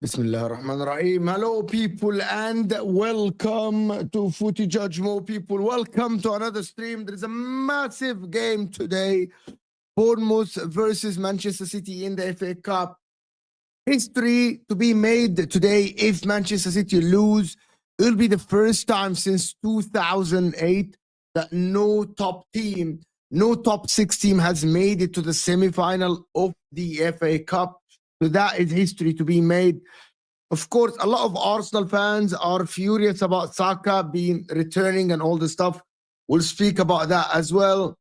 Bismillah ar-Rahman ar-Rahim. Hello, people, and welcome to Footy Judge Mo, people. Welcome to another stream. There is a massive game today. Bournemouth versus Manchester City in the FA Cup. History to be made today if Manchester City lose. It will be the first time since 2008 that no top team, no top 6 team has made it to the semi-final of the FA Cup. So that is history to be made. Of course, a lot of Arsenal fans are furious about Saka being returning and all the stuff. We'll speak about that as well.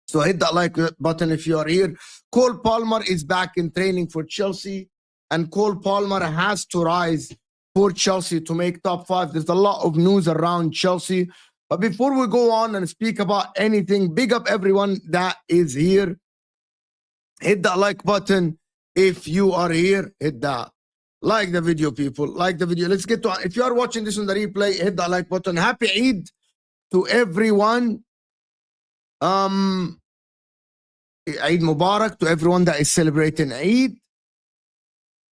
So hit that like button if you are here. Cole Palmer is back in training for Chelsea. And Cole Palmer has to rise for Chelsea to make top 5. There's a lot of news around Chelsea. But before we go on and speak about anything, big up everyone that is here. Hit that like button. If you are here, hit that. Like the video, people. Like the video. Let's get to it. If you are watching this on the replay, hit that like button. Happy Eid to everyone. Eid Mubarak to everyone that is celebrating Eid.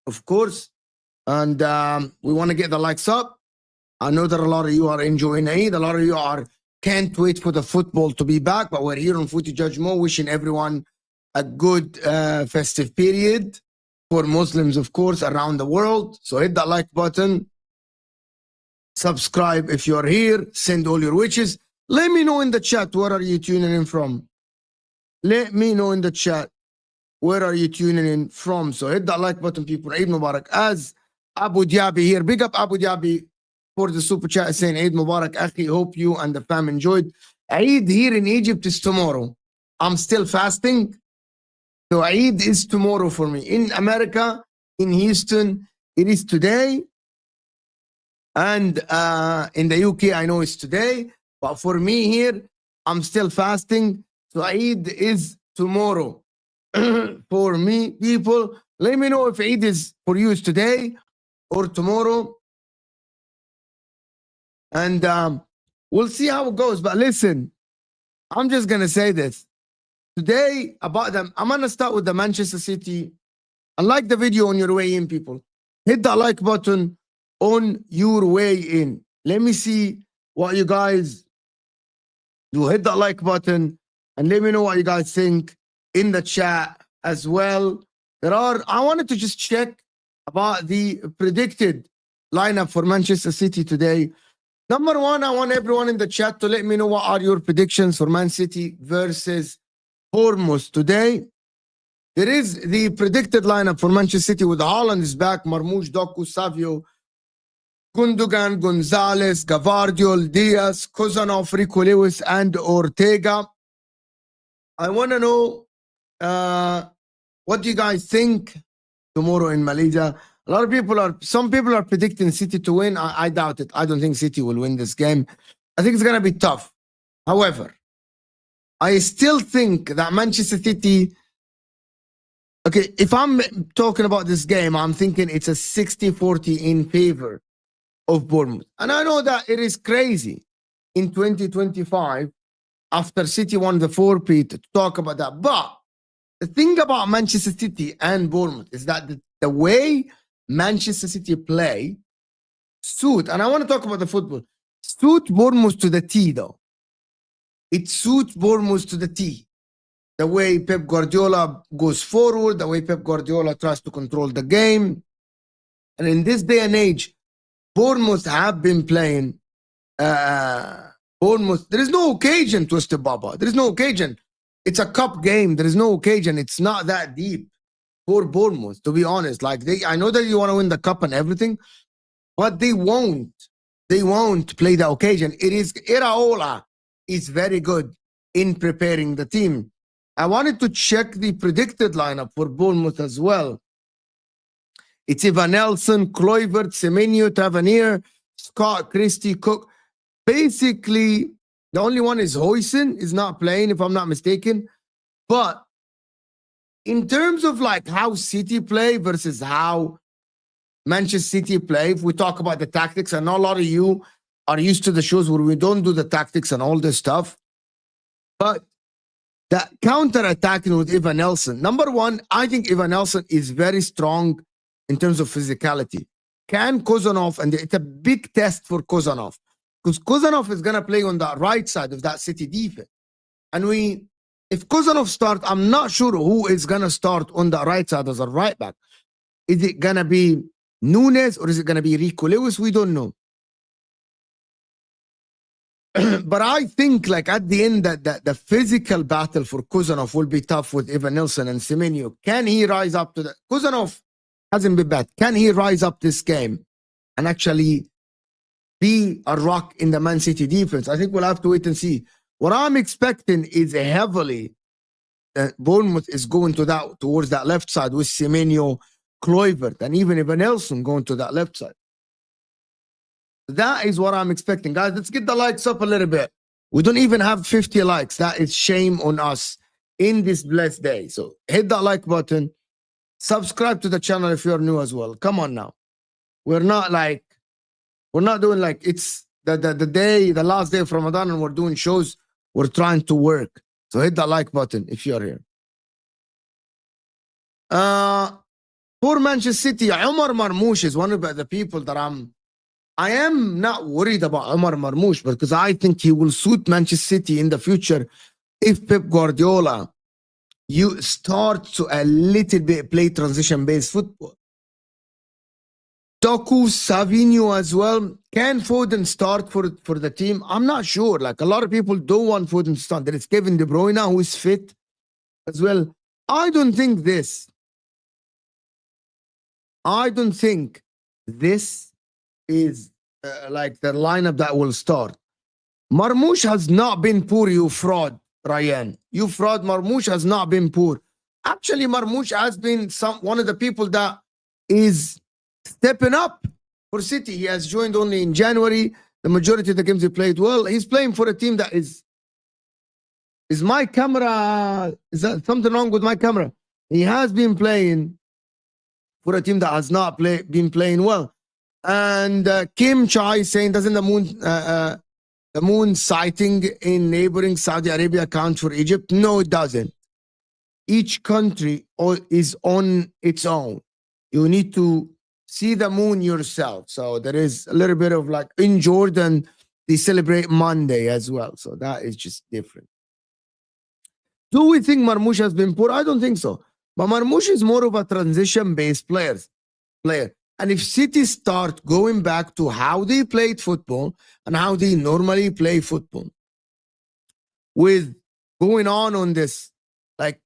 Of course. And we want to get the likes up. I know that a lot of you are enjoying Eid. A lot of you can't wait for the football to be back. But we're here on Footy Judge Mo, wishing everyone a good festive period for Muslims, of course, around the world. So hit that like button. Subscribe if you're here. Send all your wishes. Let me know in the chat, where are you tuning in from? Let me know in the chat, where are you tuning in from? So hit that like button, people. Eid Mubarak. As Abu Dhabi here. Big up Abu Dhabi for the super chat saying Eid Mubarak. Akhi, hope you and the fam enjoyed. Eid here in Egypt is tomorrow. I'm still fasting. So Eid is tomorrow for me. In America, in Houston, it is today. And in the UK, I know it's today. But for me here, I'm still fasting. So Eid is tomorrow. For me, people, let me know if Eid is for you is today or tomorrow. And we'll see how it goes. But listen, I'm just going to say this. Today, about them, I'm going to start with the Manchester City. And like the video on your way in, people. Hit that like button on your way in. Let me see what you guys do. Hit that like button and let me know what you guys think in the chat as well. I wanted to just check about the predicted lineup for Manchester City today. Number one, I want everyone in the chat to let me know what are your predictions for Man City versus Bournemouth today. There is the predicted lineup for Manchester City with Haaland is back, Marmoush, Doku, Savio, Gundogan, Gonzalez, Gavardiol, Diaz, Kozanov, Rico Lewis, and Ortega. I want to know what do you guys think tomorrow in Malaysia? Some people are predicting City to win. I doubt it. I don't think City will win this game. I think it's going to be tough. However, I still think that Manchester City, okay, if I'm talking about this game, I'm thinking it's a 60-40 in favor of Bournemouth. And I know that it is crazy in 2025 after City won the 4P to talk about that. But the thing about Manchester City and Bournemouth is that the way Manchester City play suit, and I want to talk about the football, suit Bournemouth to the T though. It suits Bournemouth to the T. The way Pep Guardiola goes forward, the way Pep Guardiola tries to control the game. And in this day and age, Bournemouth have been playing Bournemouth. There is no occasion, Twisted Baba. There is no occasion. It's a cup game. There is no occasion. It's not that deep for Bournemouth, to be honest. Like I know that you want to win the cup and everything, but they won't. They won't play the occasion. It is Iraola is very good in preparing the team. I wanted to check the predicted lineup for Bournemouth as well. It's Ivan Nelson, Kluivert, Semenyo, Tavernier, Scott, Christie, Cook. Basically, the only one is Hoyson is not playing, if I'm not mistaken. But in terms of like how City play versus how Manchester City play, if we talk about the tactics, I know a lot of you are used to the shows where we don't do the tactics and all this stuff. But that counter-attacking with Ivan Nelson, number one, I think Ivan Nelson is very strong in terms of physicality. Can Kozanov, and it's a big test for Kozanov, because Kozanov is going to play on the right side of that City defense. And if Kozanov starts, I'm not sure who is going to start on the right side as a right back. Is it going to be Nunes or is it going to be Rico Lewis? We don't know. But I think like at the end that the physical battle for Kozanov will be tough with Ivan Nelson and Semenyo. Can he rise up to that? Kozanov hasn't been bad. Can he rise up this game and actually be a rock in the Man City defense? I think we'll have to wait and see. What I'm expecting is heavily that Bournemouth is going towards that left side with Semenyo, Kluivert, and even Ivan Nelson going to that left side. That is what I'm expecting. Guys, let's get the likes up a little bit. We don't even have 50 likes. That is shame on us in this blessed day. So hit that like button. Subscribe to the channel if you're new as well. Come on now. We're not doing like it's the last day of Ramadan and we're doing shows. We're trying to work. So hit that like button if you're here. For Manchester City, Omar Marmoush is one of the people that I am not worried about Omar Marmoush because I think he will suit Manchester City in the future if Pep Guardiola start to a little bit play transition-based football. Doku, Savinho as well. Can Foden start for the team? I'm not sure. Like a lot of people don't want Foden to start. There is Kevin De Bruyne who is fit as well. I don't think this is like the lineup that will start. Marmoush has not been poor, you fraud, Ryan. You fraud, Marmoush has not been poor. Actually, Marmoush has been one of the people that is stepping up for City. He has joined only in January. The majority of the games he played well. He's playing for a team that is my camera, is that something wrong with my camera? He has been playing for a team that has not been playing well. And Kim Chai saying, doesn't the moon sighting in neighboring Saudi Arabia count for Egypt? No, it doesn't. Each country is on its own. You need to see the moon yourself. So there is a little bit of like in Jordan, they celebrate Monday as well. So that is just different. Do we think Marmoush has been poor? I don't think so. But Marmoush is more of a transition-based player. And if City start going back to how they played football and how they normally play football, with going on this, like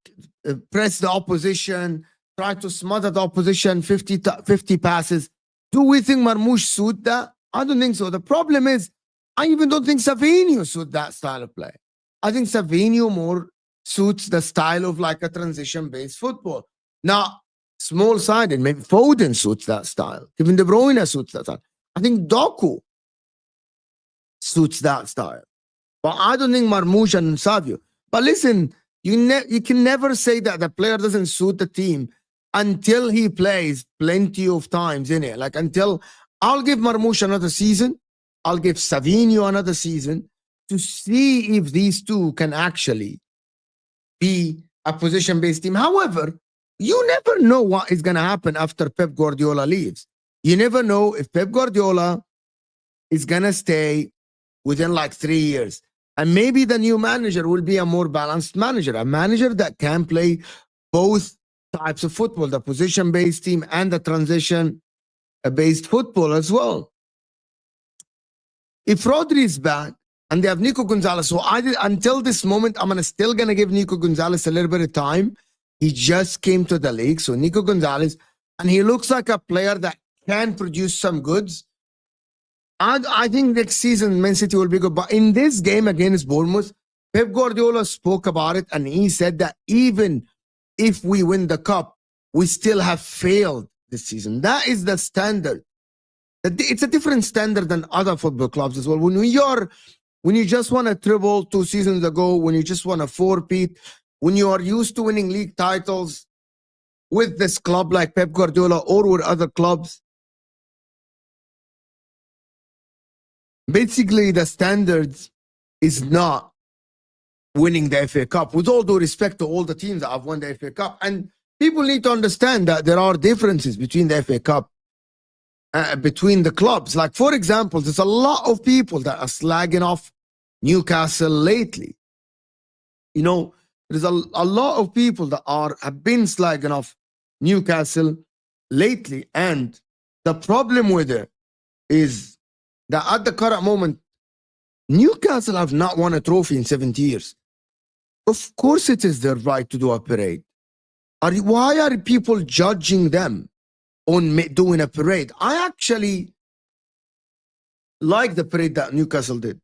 press the opposition, try to smother the opposition, 50 passes. Do we think Marmoush suit that? I don't think so. The problem is, I even don't think Savinho suit that style of play. I think Savinho more suits the style of like a transition-based football. Now, small-sided, maybe Foden suits that style. Even De Bruyne suits that style. I think Doku suits that style. But I don't think Marmoush and Savio. But listen, you can never say that the player doesn't suit the team until he plays plenty of times in it. Like until I'll give Marmoush another season, I'll give Savinho another season to see if these two can actually be a position-based team. However, you never know what is going to happen after Pep Guardiola leaves. You never know if Pep Guardiola is going to stay within like 3 years. And maybe the new manager will be a more balanced manager, a manager that can play both types of football, the position-based team and the transition-based football as well. If Rodri is back and they have Nico Gonzalez, so until this moment, I'm still going to give Nico Gonzalez a little bit of time. He just came to the league, so Nico Gonzalez, and he looks like a player that can produce some goods. I think next season Man City will be good. But in this game against Bournemouth, Pep Guardiola spoke about it, and he said that even if we win the cup, we still have failed this season. That is the standard. It's a different standard than other football clubs as well. When you just won a treble 2 seasons ago, when you just won a 4-peat, when you are used to winning league titles with this club like Pep Guardiola or with other clubs, basically the standards is not winning the FA Cup. With all due respect to all the teams that have won the FA Cup, and people need to understand that there are differences between the FA Cup, between the clubs. Like, for example, there's a lot of people that are slagging off Newcastle lately. You know, there's a lot of people that have been slagging off Newcastle lately, and the problem with it is that at the current moment, Newcastle have not won a trophy in 70 years. Of course it is their right to do a parade. Why are people judging them on doing a parade? I actually like the parade that Newcastle did.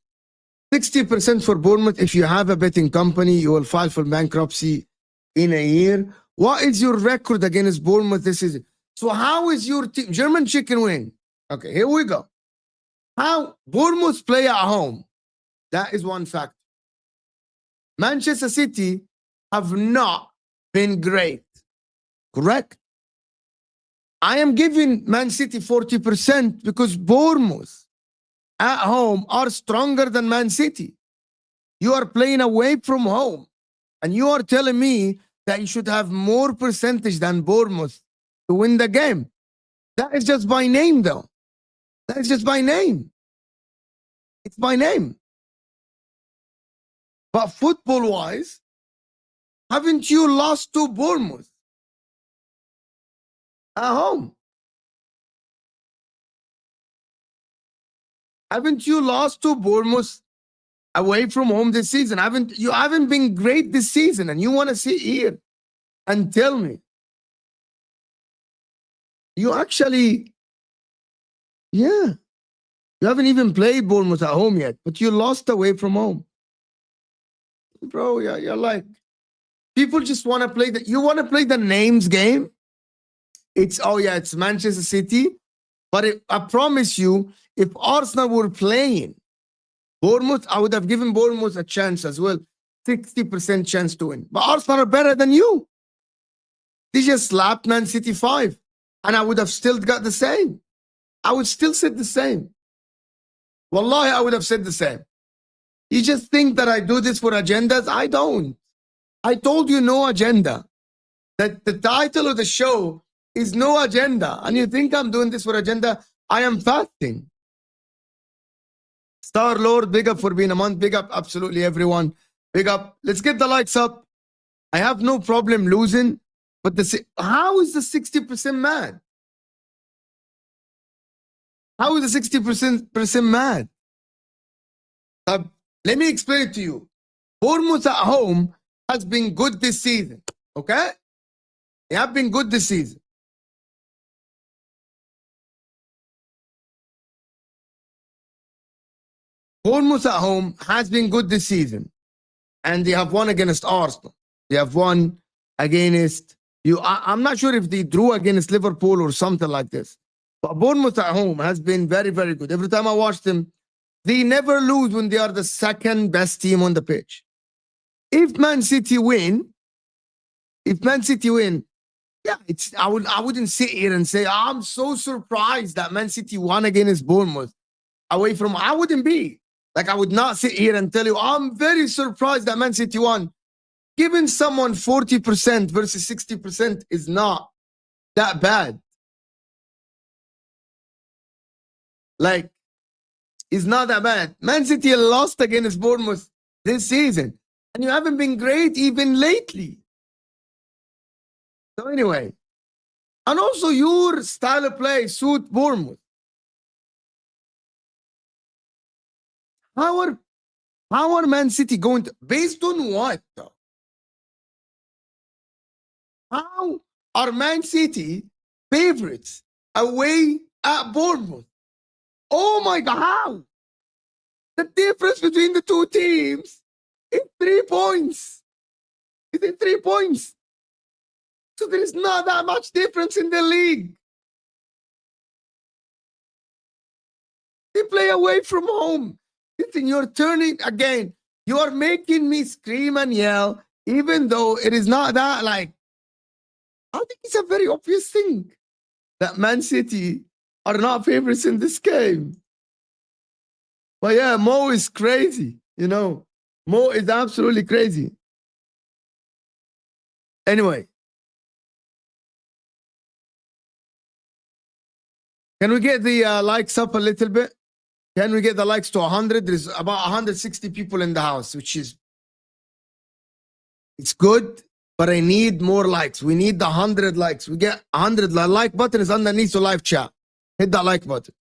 60% for Bournemouth. If you have a betting company, you will file for bankruptcy in a year. What is your record against Bournemouth this season? So how is your team? German chicken wing. Okay, here we go. How Bournemouth play at home. That is one fact. Manchester City have not been great. Correct? I am giving Man City 40% because Bournemouth at home are stronger than Man City. You are playing away from home, and you are telling me that you should have more percentage than Bournemouth to win the game. That is just by name, though. That is just by name. It's by name. But football-wise, haven't you lost to Bournemouth at home? Haven't you lost to Bournemouth away from home this season? You haven't been great this season, and you want to sit here and tell me you actually, you haven't even played Bournemouth at home yet, but you lost away from home. Bro, you're like, people just want to play you want to play the names game. It's Manchester City. But I promise you, if Arsenal were playing Bournemouth, I would have given Bournemouth a chance as well. 60% chance to win. But Arsenal are better than you. They just slapped Man City 5. And I would have still got the same. I would still say the same. Wallahi, I would have said the same. You just think that I do this for agendas? I don't. I told you no agenda. That the title of the show is no agenda. And you think I'm doing this for agenda? I am fasting. Star Lord, big up for being a month. Big up absolutely everyone. Big up. Let's get the likes up. I have no problem losing. But how is the 60% mad? How is the 60% mad? Let me explain it to you. Bournemouth at home has been good this season. Okay? They have been good this season. Bournemouth at home has been good this season. And they have won against Arsenal. They have won against you. I'm not sure if they drew against Liverpool or something like this. But Bournemouth at home has been very, very good. Every time I watch them, they never lose when they are the second best team on the pitch. If Man City win, yeah, I wouldn't sit here and say, I'm so surprised that Man City won against Bournemouth away from. I wouldn't be. Like, I would not sit here and tell you, I'm very surprised that Man City won. Giving someone 40% versus 60% is not that bad. Like, it's not that bad. Man City lost against Bournemouth this season. And you haven't been great even lately. So anyway. And also your style of play suit Bournemouth. How are Man City going to, based on what though? How are Man City favorites away at Bournemouth? Oh my God, how? The difference between the two teams is 3 points. Is it 3 points? So there is not that much difference in the league. They play away from home. Listen, you're turning again. You are making me scream and yell, even though it is not that like. I think it's a very obvious thing that Man City are not favorites in this game. But yeah, Mo is crazy. You know, Mo is absolutely crazy. Anyway. Can we get the likes up a little bit? Can we get the likes to 100? There's about 160 people in the house, which is, it's good, but I need more likes. We need the 100 likes. We get 100. The like button is underneath the live chat. Hit that like button.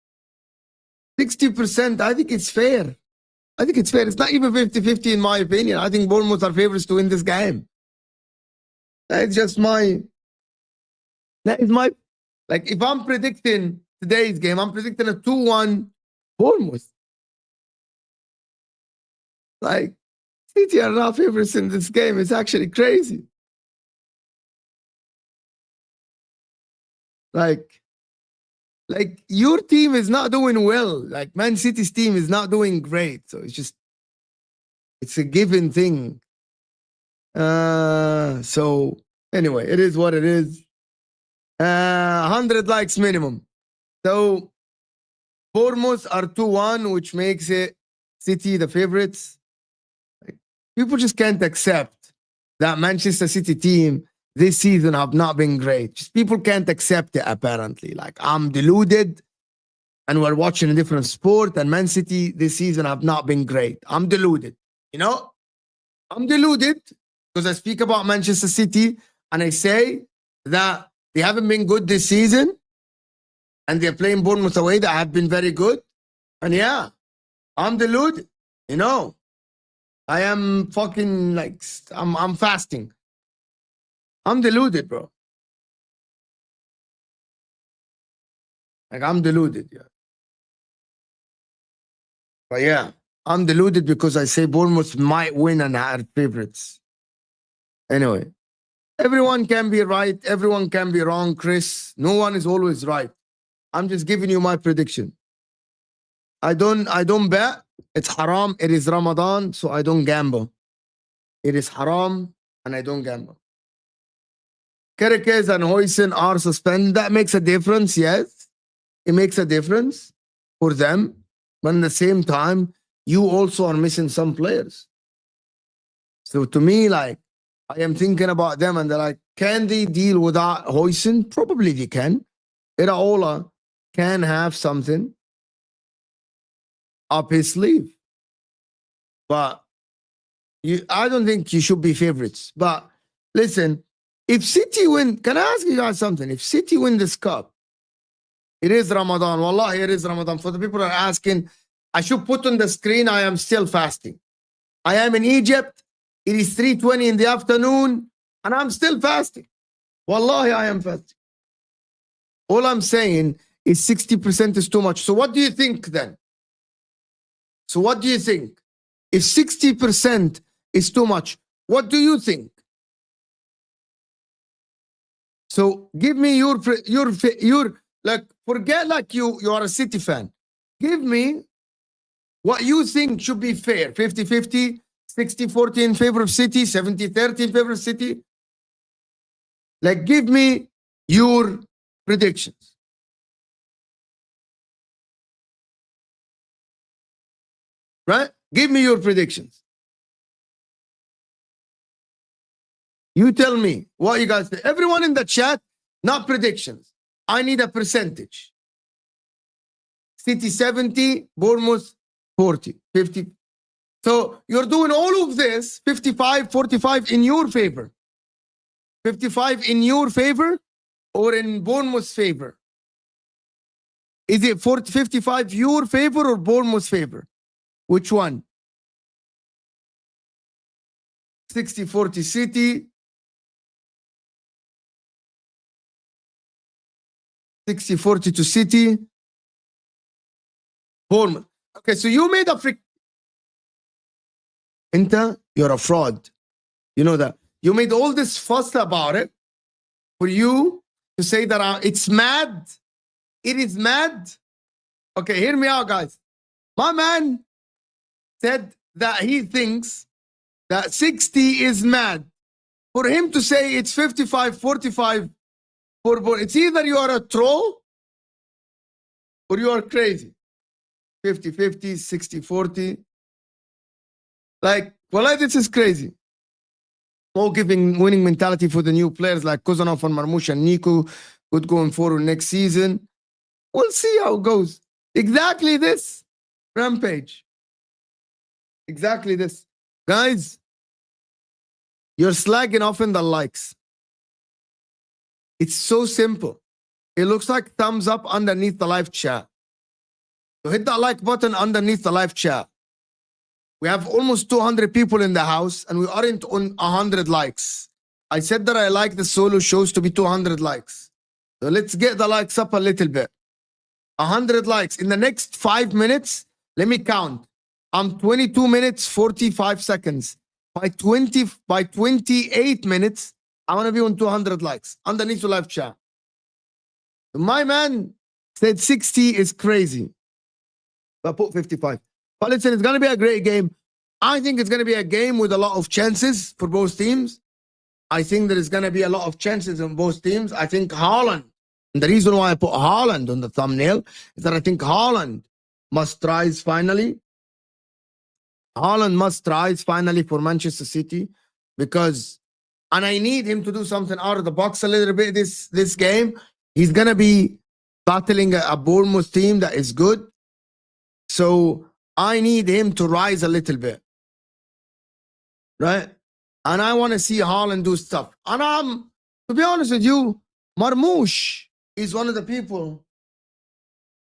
60%, I think it's fair. I think it's fair. It's not even 50-50 in my opinion. I think Bournemouth are favorites to win this game. That's just that is my, like if I'm predicting today's game, I'm predicting a 2-1 Bournemouth. Like, City are not favorites in this game. It's actually crazy. Like your team is not doing well. Like Man City's team is not doing great. So it's a given thing. So anyway, it is what it is. 100 likes minimum. So Bournemouth are 2-1, which makes it City the favorites. Like, people just can't accept that Manchester City team this season have not been great. Just people can't accept it, apparently. Like, I'm deluded and we're watching a different sport, and Man City this season have not been great. I'm deluded. You know? I'm deluded because I speak about Manchester City and I say that they haven't been good this season and they're playing Bournemouth away that have been very good. And yeah, I'm deluded. You know? I am fucking like, I'm fasting. I'm deluded, bro. Like, I'm deluded, yeah. But yeah, I'm deluded because I say Bournemouth might win and are favorites. Anyway, everyone can be right. Everyone can be wrong, Chris. No one is always right. I'm just giving you my prediction. I don't bet. It's haram. It is Ramadan, so I don't gamble. It is haram and I don't gamble. Kerekes and Hoysen are suspended. That makes a difference, yes. It makes a difference for them. But at the same time, you also are missing some players. So to me, like, I am thinking about them and they're like, can they deal without Hoysen? Probably they can. Iraola can have something up his sleeve. But I don't think you should be favorites. But listen, if City win, can I ask you guys something? If City win this cup, it is Ramadan. Wallahi, it is Ramadan. For the people who are asking, I should put on the screen, I am still fasting. I am in Egypt. It is 3:20 in the afternoon. And I'm still fasting. Wallahi, I am fasting. All I'm saying is 60% is too much. So what do you think then? So what do you think? If 60% is too much, what do you think? So give me your like, forget like you are a City fan. Give me what you think should be fair. 50-50, 60-40 in favor of City, 70-30 in favor of City. Like, give me your predictions. Right? Give me your predictions. You tell me what you guys think. Everyone in the chat, not predictions. I need a percentage. City 70, Bournemouth 40, 50. So you're doing all of this 55, 45 in your favor. 55 in your favor or in Bournemouth's favor? Is it 40, 55 your favor or Bournemouth's favor? Which one? 60-40 City. 60-40 to City. Bournemouth. Okay, so you made a you're a fraud. You know that. You made all this fuss about it for you to say that it's mad. It is mad. Okay, hear me out, guys. My man said that he thinks that 60 is mad. For him to say it's 55-45 it's either you are a troll or you are crazy. 50-50, 60-40. Like, well, this is crazy. All giving winning mentality for the new players like Kozanov and Marmoush and Nico good going forward next season. We'll see how it goes. Exactly this. Rampage. Exactly this. Guys, you're slagging off in the likes. It's so simple. It looks like thumbs up underneath the live chat. So hit that like button underneath the live chat. We have almost 200 people in the house and we aren't on 100 likes. I said that I like the solo shows to be 200 likes. So let's get the likes up a little bit. 100 likes. In the next 5 minutes, let me count. I'm 22 minutes, 45 seconds. By 28 minutes, I want to be on 200 likes underneath the live chat. My man said 60 is crazy. But put 55. But listen, it's going to be a great game. I think it's going to be a game with a lot of chances for both teams. I think there is going to be a lot of chances on both teams. I think Haaland, and the reason why I put Haaland on the thumbnail is that I think Haaland must rise finally. Haaland must rise finally for Manchester City because, and I need him to do something out of the box a little bit this game. He's going to be battling a Bournemouth team that is good. So I need him to rise a little bit. Right? And I want to see Haaland do stuff. And to be honest with you, Marmoush is one of the people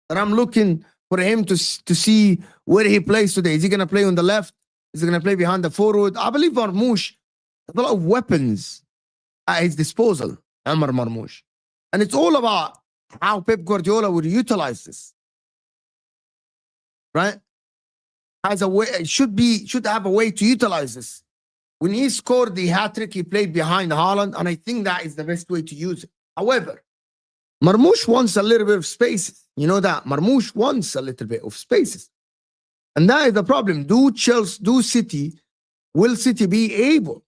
that I'm looking for him to see where he plays today. Is he going to play on the left? Is he going to play behind the forward? I believe Marmoush has a lot of weapons at his disposal. Amar Marmoush. And it's all about how Pep Guardiola would utilize this. Right? Has a way, should have a way to utilize this. When he scored the hat-trick, he played behind Haaland, and I think that is the best way to use it. However, Marmoush wants a little bit of spaces. You know that. Marmoush wants a little bit of spaces. And that is the problem. Will City be able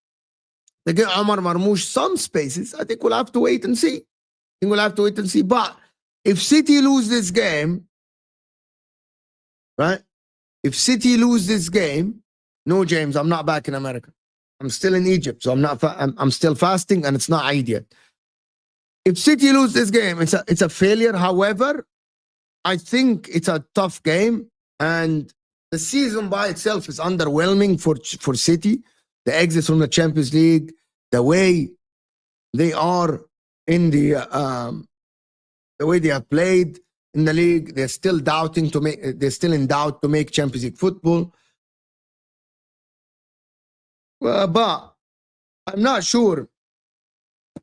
to get Omar Marmoush some spaces? I think we'll have to wait and see. But if City lose this game, right? If City lose this game, no, James, I'm not back in America. I'm still in Egypt, so I'm still fasting, and it's not Eid yet. If City lose this game, it's a failure. However, I think it's a tough game, and the season by itself is underwhelming for City. The exit from the Champions League, the way they are in the way they have played in the league, they're still in doubt to make Champions League football. But I'm not sure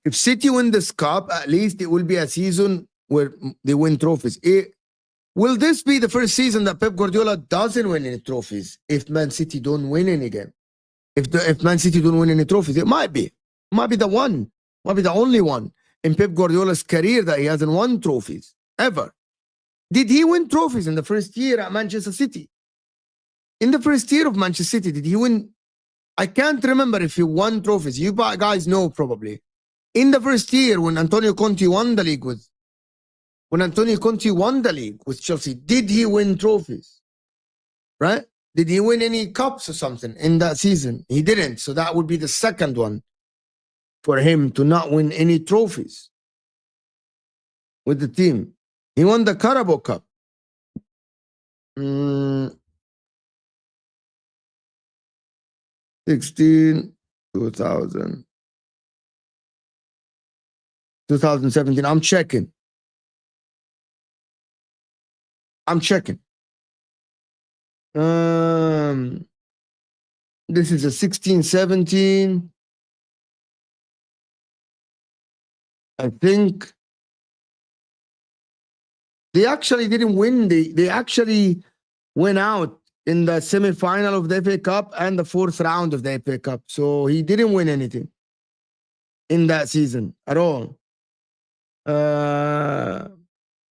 If City win this cup, at least it will be a season where they win trophies. Will this be the first season that Pep Guardiola doesn't win any trophies if Man City don't win any game? If Man City don't win any trophies, it might be. Might be the one. Might be the only one in Pep Guardiola's career that he hasn't won trophies ever. Did he win trophies in the first year at Manchester City? In the first year of Manchester City, did he win? I can't remember if he won trophies. You guys know probably. In the first year when Antonio Conte won the league with Chelsea, did he win trophies? Right? Did he win any cups or something in that season? He didn't. So that would be the second one for him to not win any trophies with the team. He won the Carabao Cup. 16, 2000, 2017. I'm checking. This is a 16, 17. I think they actually didn't win. They actually went out in the semi-final of the FA Cup and the fourth round of the FA Cup. So he didn't win anything in that season at all. He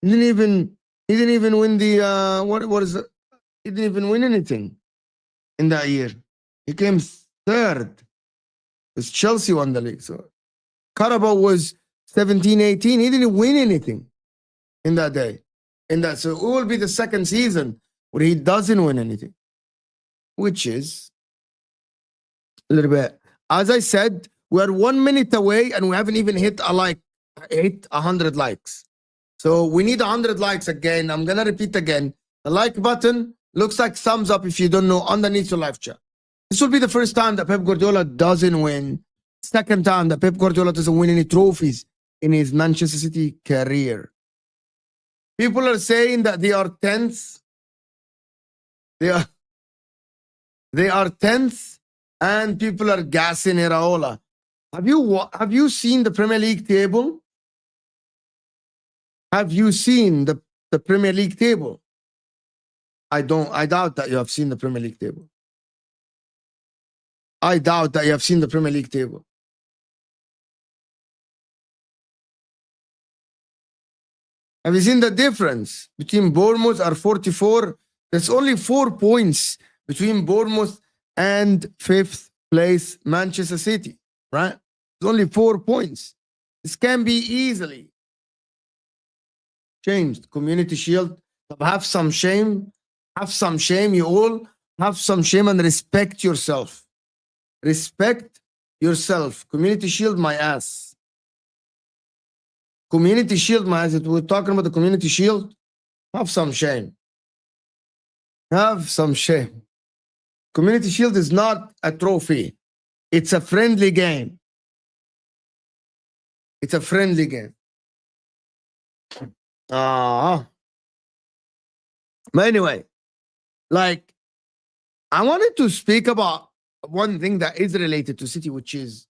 didn't even win the what is it? He didn't even win anything in that year. He came third. Because Chelsea won the league. So Carabao was 17, 18. He didn't win anything in that day. So it will be the second season where he doesn't win anything, which is a little bit. As I said, we're 1 minute away and we haven't even hit 100 likes. So we need 100 likes again. I'm gonna repeat again. The like button looks like thumbs up if you don't know underneath your live chat. This will be the first time that Pep Guardiola doesn't win. Second time that Pep Guardiola doesn't win any trophies in his Manchester City career. People are saying that they are 10th. They are 10th, and people are gassing Iraola. Have you seen the Premier League table? Have you seen the Premier League table? I doubt that you have seen the Premier League table. I doubt that you have seen the Premier League table. Have you seen the difference between Bournemouth are 44? There's only 4 points between Bournemouth and 5th place Manchester City, right? There's only 4 points. This can be easily changed. Community Shield. Have some shame. Have some shame, you all. Have some shame and respect yourself. Respect yourself. Community Shield my ass. Community Shield my ass. We're talking about the Community Shield. Have some shame. Have some shame. Community Shield is not a trophy. It's a friendly game. It's a friendly game. But anyway, like, I wanted to speak about one thing that is related to City, which is,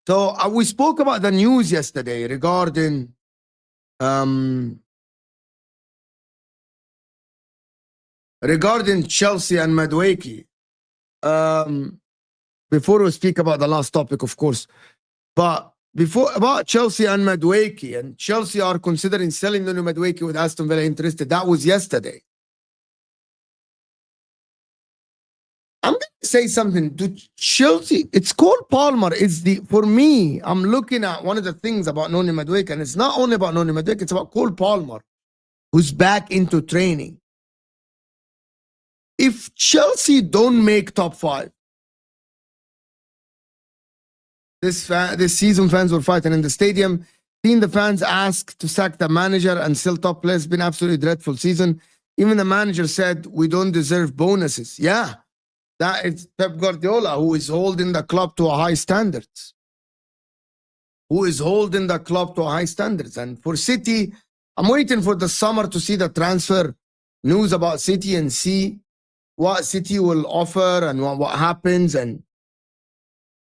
so we spoke about the news yesterday regarding Chelsea and Madueke. Before we speak about the last topic, of course, but before about Chelsea and Madueke, and Chelsea are considering selling Nuno Madueke with Aston Villa interested. That was yesterday. I'm going to say something to Chelsea. It's Cole Palmer. For me, I'm looking at one of the things about Nuno Madueke, and it's not only about Nuno Madueke, it's about Cole Palmer, who's back into training. If Chelsea don't make top 5, this season fans were fighting in the stadium. Seeing the fans ask to sack the manager and still top players, it's been absolutely dreadful season. Even the manager said we don't deserve bonuses. Yeah, that is Pep Guardiola, who is holding the club to a high standards. And for City, I'm waiting for the summer to see the transfer news about City and see what City will offer and what happens. And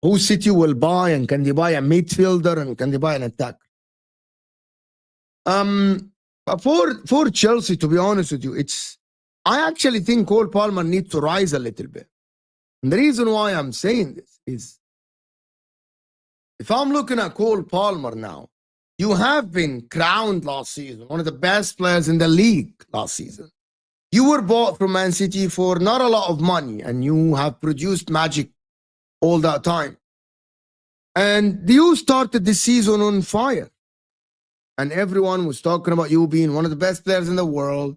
who City will buy, and can they buy a midfielder, and can they buy an attacker? For Chelsea, to be honest with you, I actually think Cole Palmer needs to rise a little bit. And the reason why I'm saying this is, if I'm looking at Cole Palmer now, you have been crowned last season one of the best players in the league last season. You were bought from Man City for not a lot of money, and you have produced magic all that time. And you started this season on fire. And everyone was talking about you being one of the best players in the world,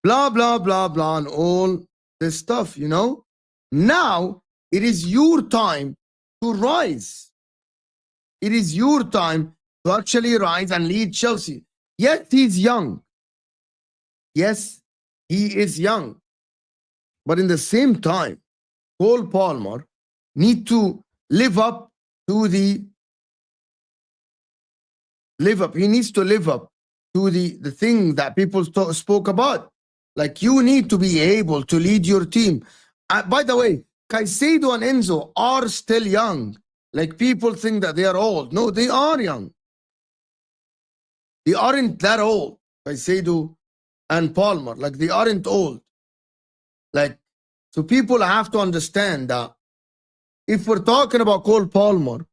blah, blah, blah, blah, and all this stuff, you know? Now, it is your time to rise. It is your time to actually rise and lead Chelsea. Yes, he's young. Yes, he is young. But in the same time, Cole Palmer needs to live up to the he needs to live up to the thing that people spoke about. Like, you need to be able to lead your team. By the way, Caicedo and Enzo are still young. Like, people think that they are old. No, they are young. They aren't that old, Caicedo and Palmer. Like, they aren't old. Like, so people have to understand that if we're talking about Cole Palmer,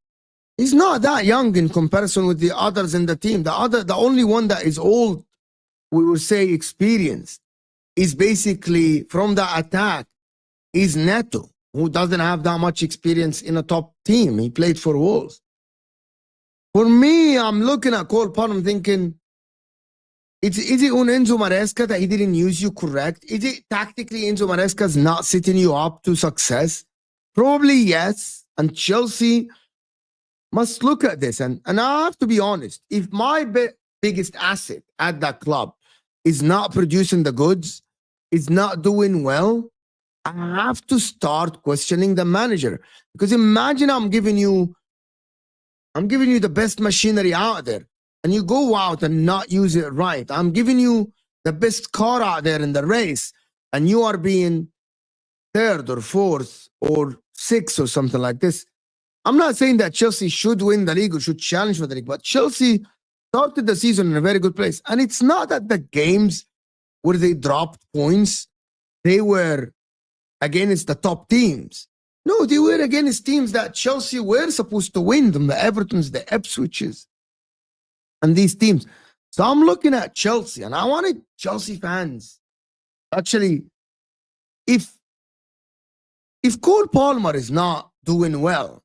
he's not that young in comparison with the others in the team. The only one that is old, we will say experienced, is basically from the attack, is Neto, who doesn't have that much experience in a top team. He played for Wolves. For me, I'm looking at Cole Palmer, I'm thinking, is it on Enzo Maresca that he didn't use you correct? Is it tactically Enzo Maresca's not setting you up to success? Probably yes. And Chelsea must look at this. And I have to be honest, if my biggest asset at that club is not producing the goods, is not doing well, I have to start questioning the manager. Because imagine I'm giving you the best machinery out there, and you go out and not use it right. I'm giving you the best car out there in the race, and you are being third or fourth or sixth or something like this. I'm not saying that Chelsea should win the league or should challenge for the league, but Chelsea started the season in a very good place. And it's not that the games where they dropped points, they were against the top teams. No, they were against teams that Chelsea were supposed to win them, the Evertons, the Ipswiches, and these teams. So I'm looking at Chelsea, and I wanted Chelsea fans, actually, if Cole Palmer is not doing well,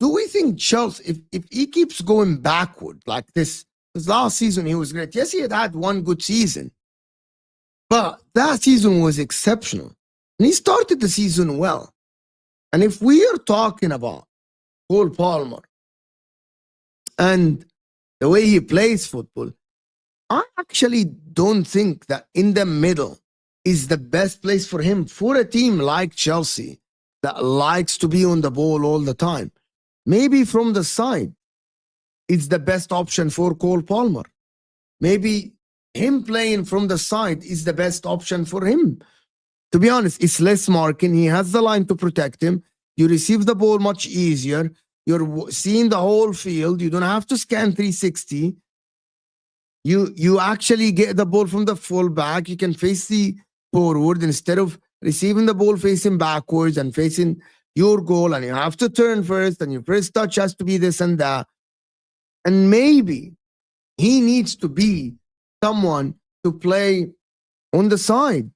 do we think Chelsea, if he keeps going backward like this, because last season he was great. Yes, he had one good season, but that season was exceptional. And he started the season well. And if we are talking about Cole Palmer and the way he plays football, I actually don't think that in the middle is the best place for him, for a team like Chelsea that likes to be on the ball all the time. Maybe from the side, it's the best option for Cole Palmer. Maybe him playing from the side is the best option for him. To be honest, it's less marking. He has the line to protect him. You receive the ball much easier. You're seeing the whole field. You don't have to scan 360. You actually get the ball from the fullback. You can face the forward instead of receiving the ball facing backwards and facing your goal, and you have to turn first, and your first touch has to be this and that. And maybe he needs to be someone to play on the side,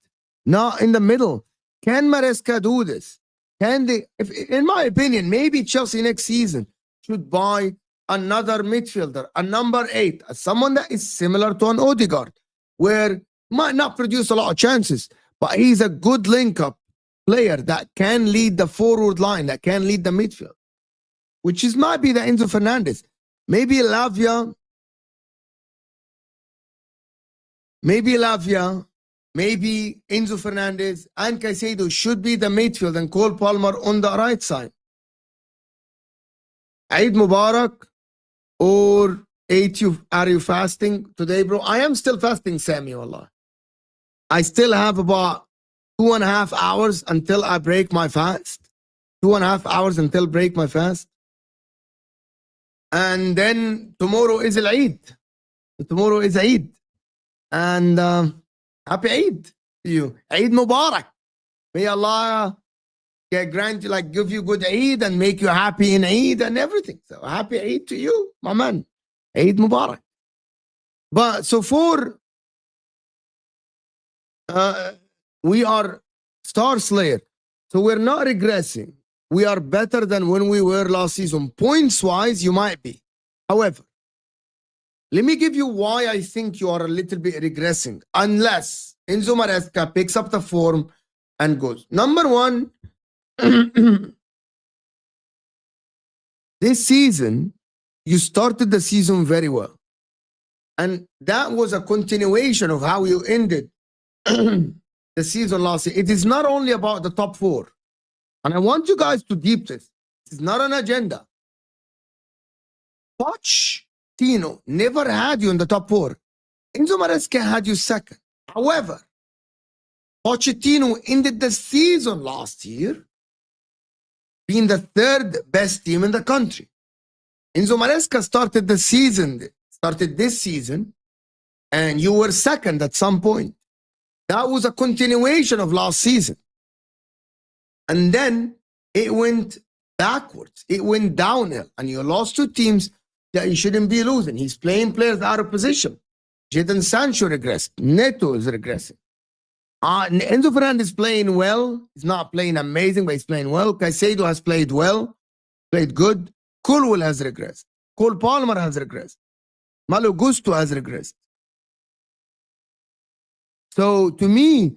not in the middle. Can Maresca do this? Can they? In my opinion, maybe Chelsea next season should buy another midfielder, a number 8, someone that is similar to an Odegaard, where might not produce a lot of chances, but he's a good link-up player that can lead the forward line, that can lead the midfield, which might be the Enzo Fernandes. Maybe Lavia, maybe Enzo Fernandes and Caicedo should be the midfield, and Cole Palmer on the right side. Eid Mubarak, or are you fasting today, bro? I am still fasting, Sammy, wallah. I still have about 2.5 hours until I break my fast. 2.5 hours until break my fast. And then tomorrow is Eid. Tomorrow is Eid. And happy Eid to you. Eid Mubarak. May Allah grant you, like, give you good Eid and make you happy in Eid and everything. So happy Eid to you, my man. Eid Mubarak. But so for we are Star Slayer. So we're not regressing. We are better than when we were last season. Points wise, you might be. However, let me give you why I think you are a little bit regressing. Unless Enzo Maresca picks up the form and goes. Number one, this season, you started the season very well. And that was a continuation of how you ended the season last year. It is not only about the top four. And I want you guys to deep this. It's not an agenda. Pochettino never had you in the top four. Enzo Maresca had you second. However, Pochettino ended the season last year being the third best team in the country. Enzo Maresca started this season, and you were second at some point. That was a continuation of last season. And then it went backwards. It went downhill. And you lost to teams that you shouldn't be losing. He's playing players out of position. Jadon Sancho regressed. Neto is regressing. Enzo Fernandes is playing well. He's not playing amazing, but he's playing well. Caicedo has played well, played good. Colwell has regressed. Cole Palmer has regressed. Malo Gusto has regressed. So to me,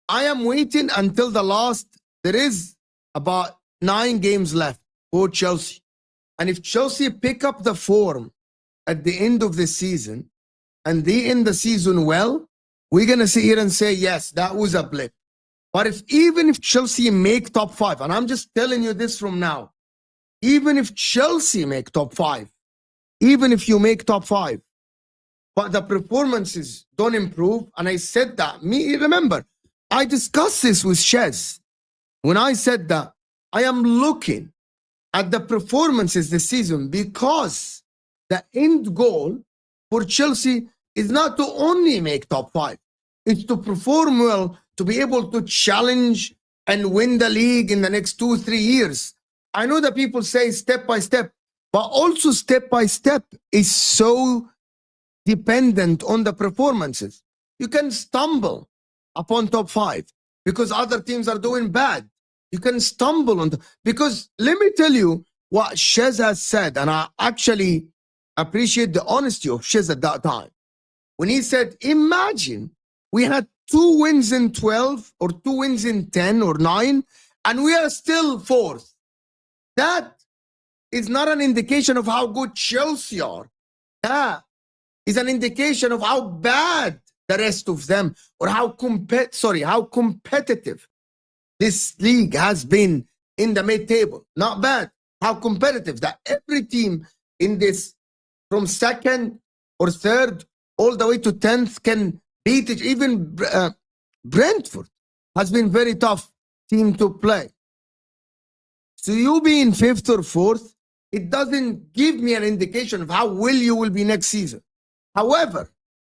I am waiting until the last. There is about 9 games left for Chelsea. And if Chelsea pick up the form at the end of the season and they end the season well, we're going to sit here and say, yes, that was a blip. But even if Chelsea make top 5, and I'm just telling you this from now, even if Chelsea make top 5, even if you make top 5, but the performances don't improve, and I said that, remember, I discussed this with Shez. When I said that, I am looking at the performances this season because the end goal for Chelsea is not to only make top 5. It's to perform well, to be able to challenge and win the league in the next 2-3 years. I know that people say step by step, but also step by step is so dependent on the performances. You can stumble upon top 5 because other teams are doing bad. You can stumble on because let me tell you what Shez has said, and I actually appreciate the honesty of Shez at that time. When he said, imagine we had 2 wins in 12 or 2 wins in 10 or 9, and we are still 4th. That is not an indication of how good Chelsea are. That is an indication of how bad the rest of them, or how competitive this league has been in the mid-table. Not bad. How competitive that every team in this, from 2nd or 3rd all the way to 10th, can beat it. Even Brentford has been very tough team to play. So you being 5th or 4th, it doesn't give me an indication of how well you will be next season. However,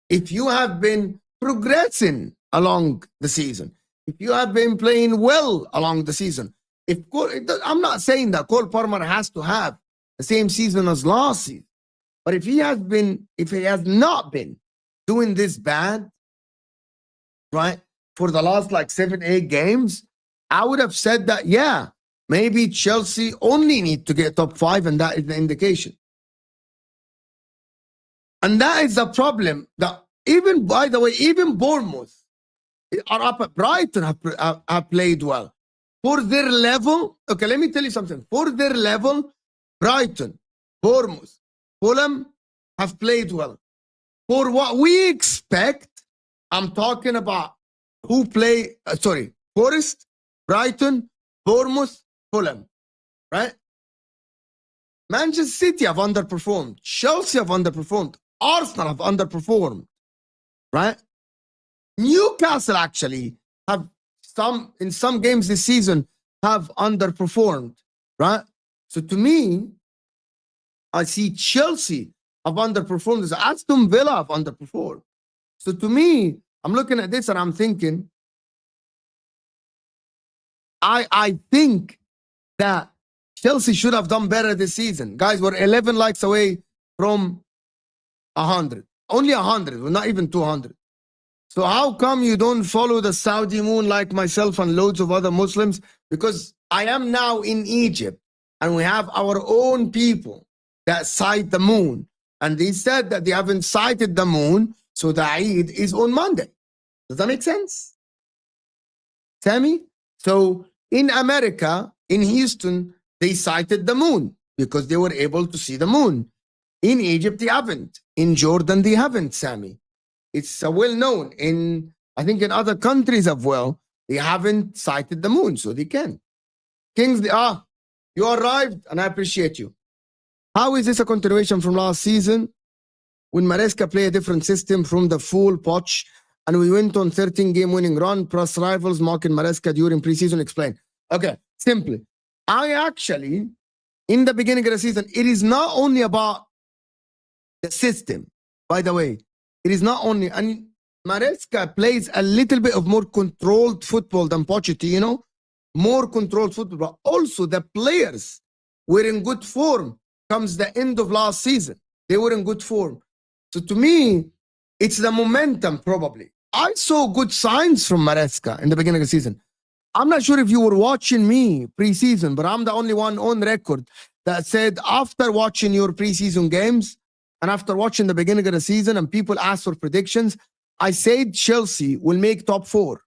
if you have been progressing along the season, if you have been playing well along the season, I'm not saying that Cole Palmer has to have the same season as last season, but if he has not been doing this bad, right, for the last like 7-8 games, I would have said that, yeah, maybe Chelsea only need to get top 5, and that is the indication. And that is the problem. That even, by the way, even Bournemouth are up at Brighton have played well. For their level, okay, let me tell you something. For their level, Brighton, Bournemouth, Fulham have played well. For what we expect, I'm talking about who play, Forest, Brighton, Bournemouth, Fulham, right? Manchester City have underperformed. Chelsea have underperformed. Arsenal have underperformed, right? Newcastle actually have in some games this season have underperformed, right? So to me, I see Chelsea have underperformed. Aston Villa have underperformed. So to me, I'm looking at this and I'm thinking, I think that Chelsea should have done better this season. Guys, we're 11 likes away from 100. Only 100. We're not even 200. So how come you don't follow the Saudi moon like myself and loads of other Muslims? Because I am now in Egypt and we have our own people that cite the moon. And they said that they haven't cited the moon, so the Eid is on Monday. Does that make sense? Sammy? So in America, in Houston, they cited the moon because they were able to see the moon. In Egypt, they haven't. In Jordan, they haven't, Sammy. It's well known. I think in other countries as well, they haven't cited the moon, so they can. Kingsley, you arrived, and I appreciate you. How is this a continuation from last season when Maresca played a different system from the full potch and we went on 13-game winning run plus rivals mocking Maresca during preseason? Explain. Okay, simply. I actually, in the beginning of the season, it is not only about the system, by the way. It is not only, and Maresca plays a little bit of more controlled football than Pochettino, more controlled football, but also the players were in good form comes the end of last season. They were in good form. So to me, it's the momentum probably. I saw good signs from Maresca in the beginning of the season. I'm not sure if you were watching me preseason, but I'm the only one on record that said after watching your preseason games and after watching the beginning of the season and people asked for predictions, I said Chelsea will make top 4.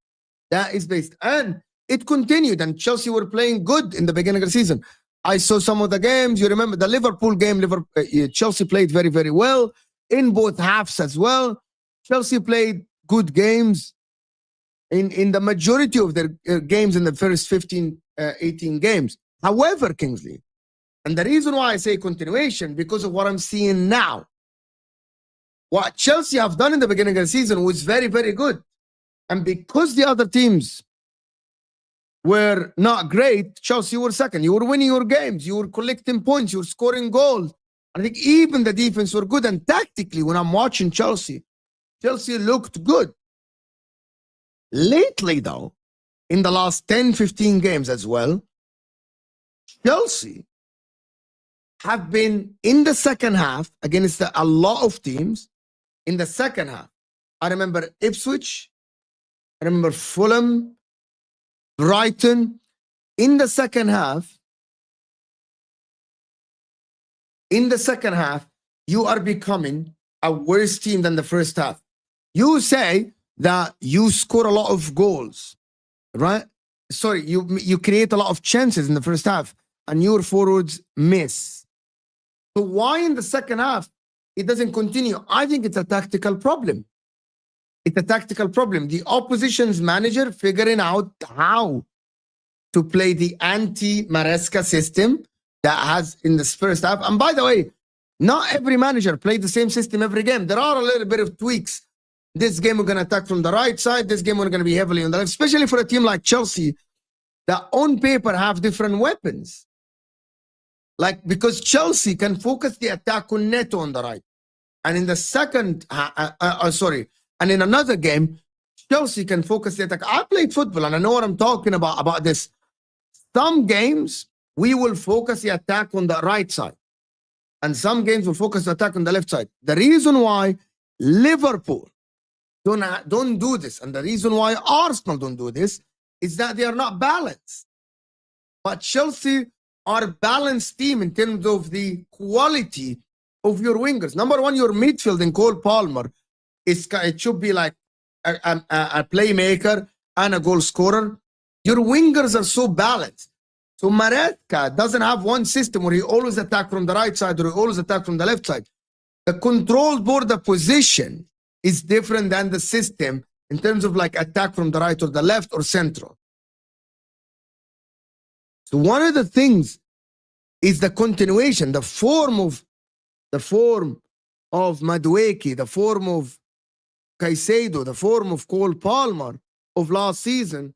That is based. And it continued and Chelsea were playing good in the beginning of the season. I saw some of the games. You remember the Liverpool game, Chelsea played very, very well in both halves as well. Chelsea played good games in the majority of their games in the first 15, 18 games. However, Kingsley, and the reason why I say continuation, because of what I'm seeing now. What Chelsea have done in the beginning of the season was very, very good. And because the other teams were not great, Chelsea were second. You were winning your games. You were collecting points. You were scoring goals. I think even the defense were good. And tactically, when I'm watching Chelsea looked good. Lately, though, in the last 10, 15 games as well, Chelsea have been in the second half against a lot of teams in the second half. I remember Ipswich. I remember Fulham, Brighton. In the second half, you are becoming a worse team than the first half. You say that you score a lot of goals, right? Sorry, you create a lot of chances in the first half and your forwards miss. So why in the second half it doesn't continue? I think it's a tactical problem. It's a tactical problem. The opposition's manager figuring out how to play the anti-Maresca system that has in this first half. And by the way, not every manager played the same system every game. There are a little bit of tweaks. This game we're going to attack from the right side. This game we're going to be heavily on the left, especially for a team like Chelsea that on paper have different weapons. Like, because Chelsea can focus the attack on Neto on the right. And in the second, and in another game, Chelsea can focus the attack. I played football and I know what I'm talking about this. Some games, we will focus the attack on the right side. And some games will focus the attack on the left side. The reason why Liverpool don't do this, and the reason why Arsenal don't do this, is that they are not balanced. But Chelsea are a balanced team in terms of the quality of your wingers. Number one, your midfield in Cole Palmer, it should be like a playmaker and a goal scorer. Your wingers are so balanced. So Maresca doesn't have one system where he always attack from the right side or he always attack from the left side. The controlled border position is different than the system in terms of like attack from the right or the left or central. So one of the things is the continuation, the form of Madueke, the form of Caicedo, the form of Cole Palmer of last season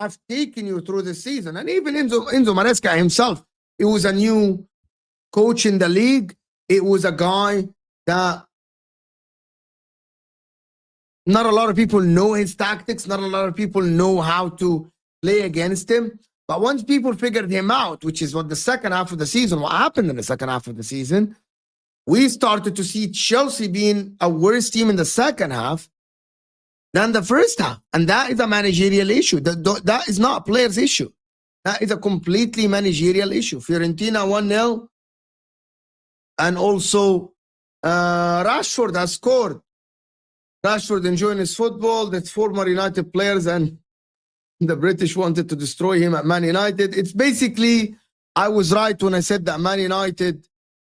have taken you through the season. And even Enzo Maresca himself, he was a new coach in the league. It was a guy that not a lot of people know his tactics. Not a lot of people know how to play against him. But once people figured him out, which is what the second half of the season, what happened in the second half of the season, we started to see Chelsea being a worse team in the second half than the first half. And that is a managerial issue. That is not a player's issue. That is a completely managerial issue. Fiorentina 1-0. And also Rashford has scored. Rashford enjoying his football. That's former United players, and the British wanted to destroy him at Man United. It's basically, I was right when I said that Man United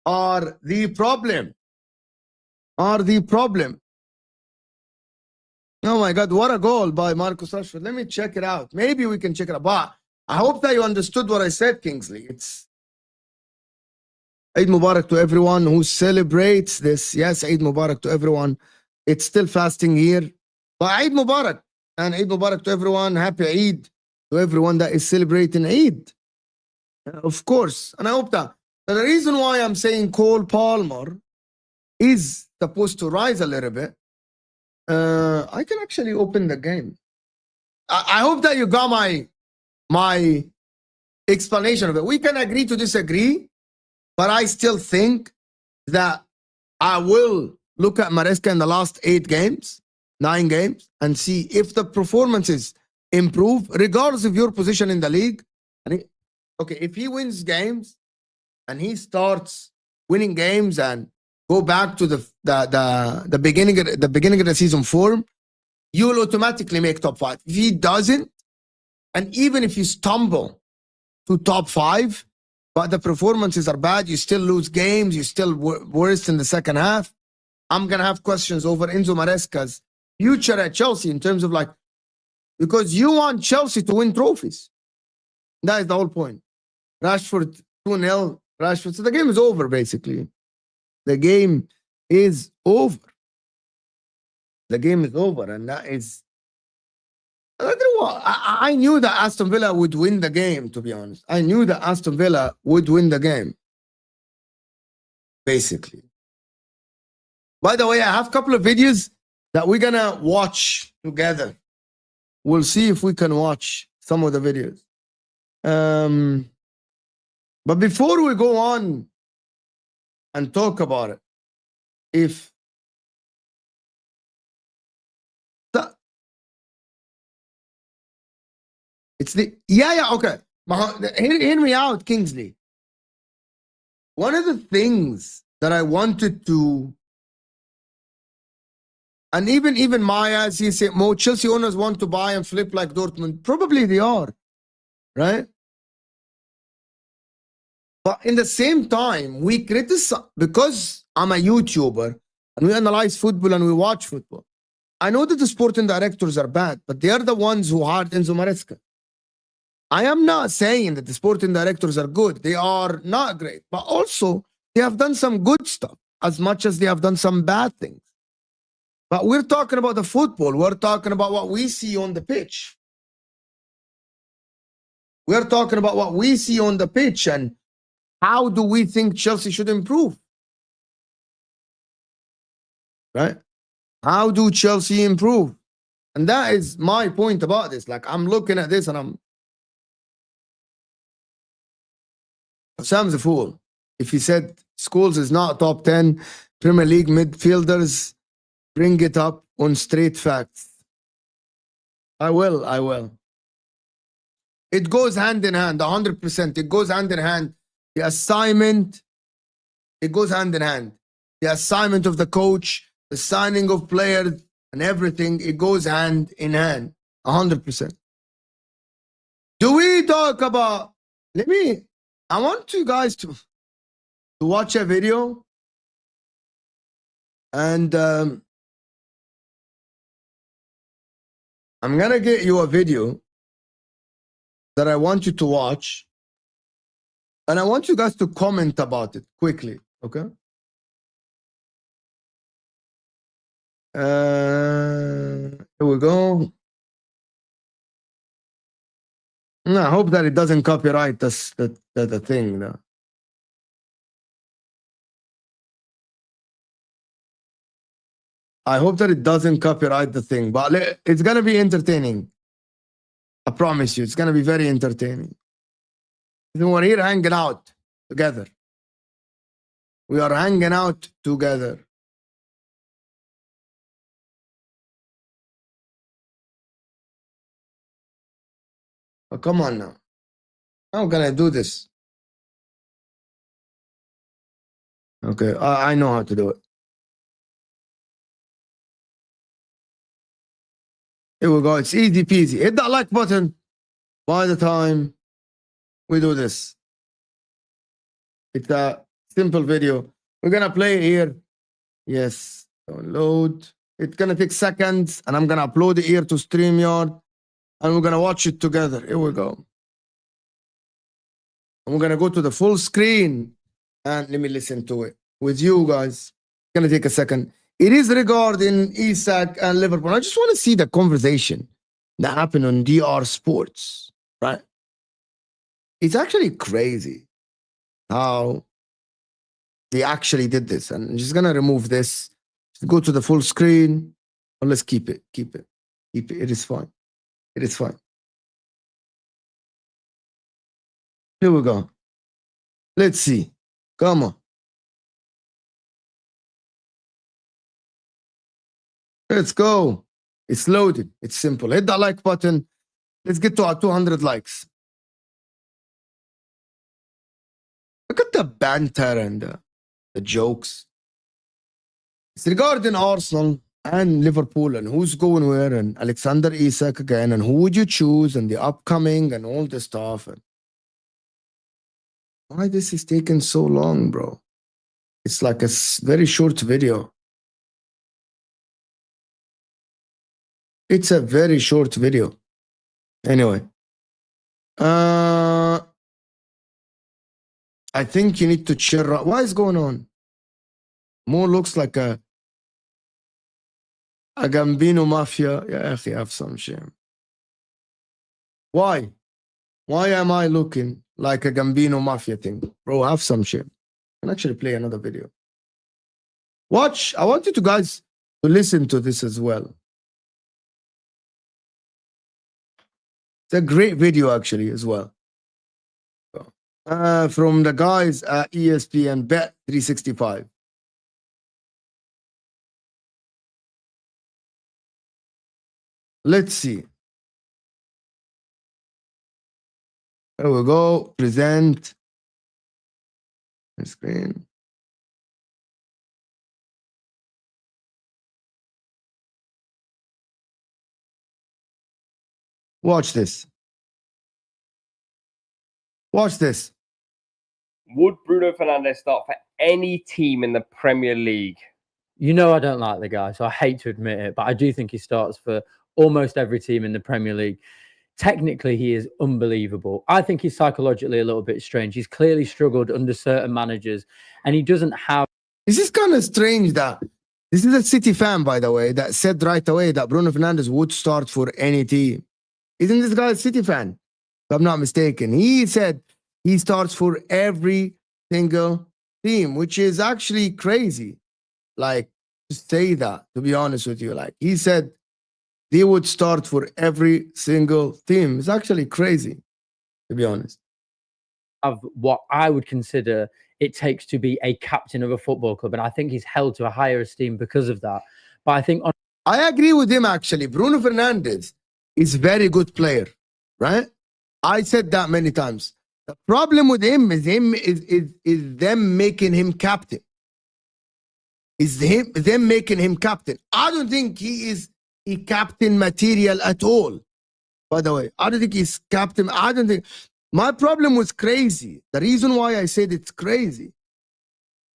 are the problem. Are the problem. Oh my God, what a goal by Marcus Rashford. Let me check it out. Maybe we can check it out. But I hope that you understood what I said, Kingsley. It's Eid Mubarak to everyone who celebrates this. Yes, Eid Mubarak to everyone. It's still fasting here. But Eid Mubarak. And Eid Mubarak to everyone. Happy Eid to everyone that is celebrating Eid. Of course. And I hope that. The reason why I'm saying Cole Palmer is supposed to rise a little bit. I can actually open the game. I hope that you got my explanation of it. We can agree to disagree, but I still think that I will look at Maresca in the last 9 games, and see if the performances improve, regardless of your position in the league. And if he wins games and he starts winning games and go back to the beginning of the season form, you will automatically make top 5. If he doesn't, and even if you stumble to top 5, but the performances are bad, you still lose games, you still worse in the second half, I'm gonna have questions over Enzo Maresca's future at Chelsea in terms of because you want Chelsea to win trophies. That is the whole point. Rashford 2-0, Rashford. So the game is over, basically. The game is over. The game is over, and that is. I knew that Aston Villa would win the game, to be honest. I knew that Aston Villa would win the game. Basically. By the way, I have a couple of videos that we're going to watch together. We'll see if we can watch some of the videos. But before we go on and talk about it, okay. Hear me out, Kingsley. One of the things that I wanted to, and even Maya, as he said, more Chelsea owners want to buy and flip like Dortmund. Probably they are, right? But in the same time, we criticize, because I'm a YouTuber and we analyze football and we watch football. I know that the sporting directors are bad, but they are the ones who hired Enzo Maresca. I am not saying that the sporting directors are good. They are not great. But also, they have done some good stuff as much as they have done some bad things. But we're talking about the football. We're talking about what we see on the pitch. We're talking about what we see on the pitch and how do we think Chelsea should improve? Right? How do Chelsea improve? And that is my point about this. I'm looking at this and Sam's a fool. If he said Scholes is not top 10 Premier League midfielders, bring it up on straight facts. I will. It goes hand in hand, 100%. It goes hand in hand. The assignment, it goes hand in hand. The assignment of the coach, the signing of players, and everything, it goes hand in hand, 100%. Do we talk about, I want you guys to watch a video, and I'm going to get you a video that I want you to watch, and I want you guys to comment about it quickly, okay? Here we go. I hope that it doesn't copyright the thing. No. I hope that it doesn't copyright the thing, but it's gonna be entertaining. I promise you, it's gonna be very entertaining. We're here hanging out together. We are hanging out together. Oh, come on now. How can I do this? Okay, I know how to do it. Here we go. It's easy peasy. Hit that like button by the time we do this. It's a simple video. We're gonna play here. Yes, download. It's gonna take seconds, and I'm gonna upload it here to StreamYard, and we're gonna watch it together. Here we go. And we're gonna go to the full screen, and let me listen to it with you guys. It's gonna take a second. It is regarding Isak and Liverpool. I just want to see the conversation that happened on DR Sports, right? It's actually crazy how they actually did this. And I'm just going to remove this. Go to the full screen. Or let's keep it. Keep it. Keep it. It is fine. It is fine. Here we go. Let's see. Come on. Let's go. It's loaded. It's simple. Hit that like button. Let's get to our 200 likes. Look at the banter and the jokes. It's regarding Arsenal and Liverpool and who's going where and Alexander Isak again and who would you choose and the upcoming and all this stuff. And why this is taking so long, bro? It's like a very short video. It's a very short video. Anyway. I think you need to chill out. What is going on? More looks like a Gambino mafia. Yeah, I have some shame. Why? Why am I looking like a Gambino mafia thing? Bro, have some shame. I can actually play another video. Watch. I want you to guys to listen to this as well. It's a great video actually as well. From the guys at ESPN Bet 365. Let's see. There we go. Present. Screen. Watch this. Watch this. Would Bruno Fernandes start for any team in the Premier League? You know I don't like the guy, so I hate to admit it, but I do think he starts for almost every team in the Premier League. Technically, he is unbelievable. I think he's psychologically a little bit strange. He's clearly struggled under certain managers, and he doesn't have... This is kind of strange that... This is a City fan, by the way, that said right away that Bruno Fernandes would start for any team. Isn't this guy a City fan? If I'm not mistaken. He said he starts for every single team, which is actually crazy. Like, to say that, to be honest with you. Like, he said they would start for every single team. It's actually crazy, to be honest. Of what I would consider it takes to be a captain of a football club. And I think he's held to a higher esteem because of that. But I think... I agree with him, actually. Bruno Fernandes is a very good player, right? I said that many times. The problem with him is them making him captain. Them making him captain. I don't think he is a captain material at all. By the way, I don't think he's captain. I don't think. My problem was crazy. The reason why I said it's crazy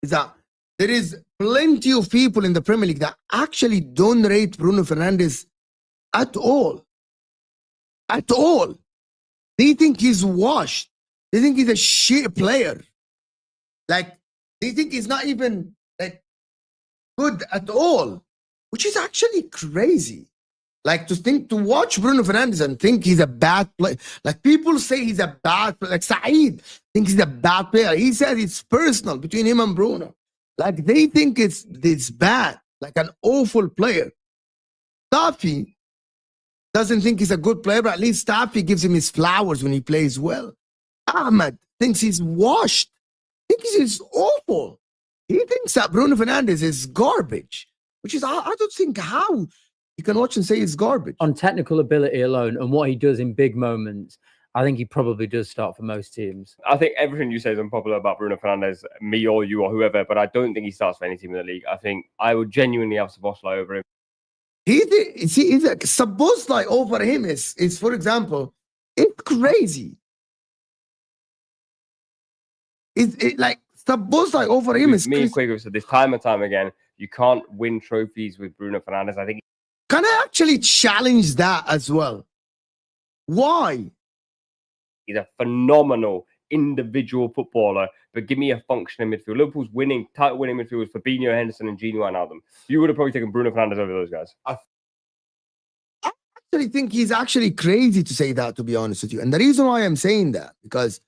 is that there is plenty of people in the Premier League that actually don't rate Bruno Fernandes at all. At all. They think he's washed. They think he's a shit player. Like, they think he's not even like good at all, which is actually crazy. Like to watch Bruno Fernandes and think he's a bad player. Like people say he's a bad player. Like Saeed thinks he's a bad player. He said it's personal between him and Bruno. Like they think it's bad, like an awful player. Tafi doesn't think he's a good player, but at least Tafi gives him his flowers when he plays well. Ahmed thinks he's washed. Thinks he's awful. He thinks that Bruno Fernandes is garbage, which is, I don't think how you can watch and say it's garbage. On technical ability alone and what he does in big moments, I think he probably does start for most teams. I think everything you say is unpopular about Bruno Fernandes, me or you or whoever, but I don't think he starts for any team in the league. I think I would genuinely have Szoboszlai over him. He's like, Szoboszlai over him is, for example, it's crazy. It's like Szoboszlai over him is me crazy. and Quago said this time and time again. You can't win trophies with Bruno Fernandes. I think. Can I actually challenge that as well? Why? He's a phenomenal individual footballer, but give me a functioning midfield. Liverpool's title winning midfielders Fabinho, Henderson, and Gini Wijnaldum. You would have probably taken Bruno Fernandes over those guys. I actually think he's actually crazy to say that, to be honest with you. And the reason why I'm saying that, because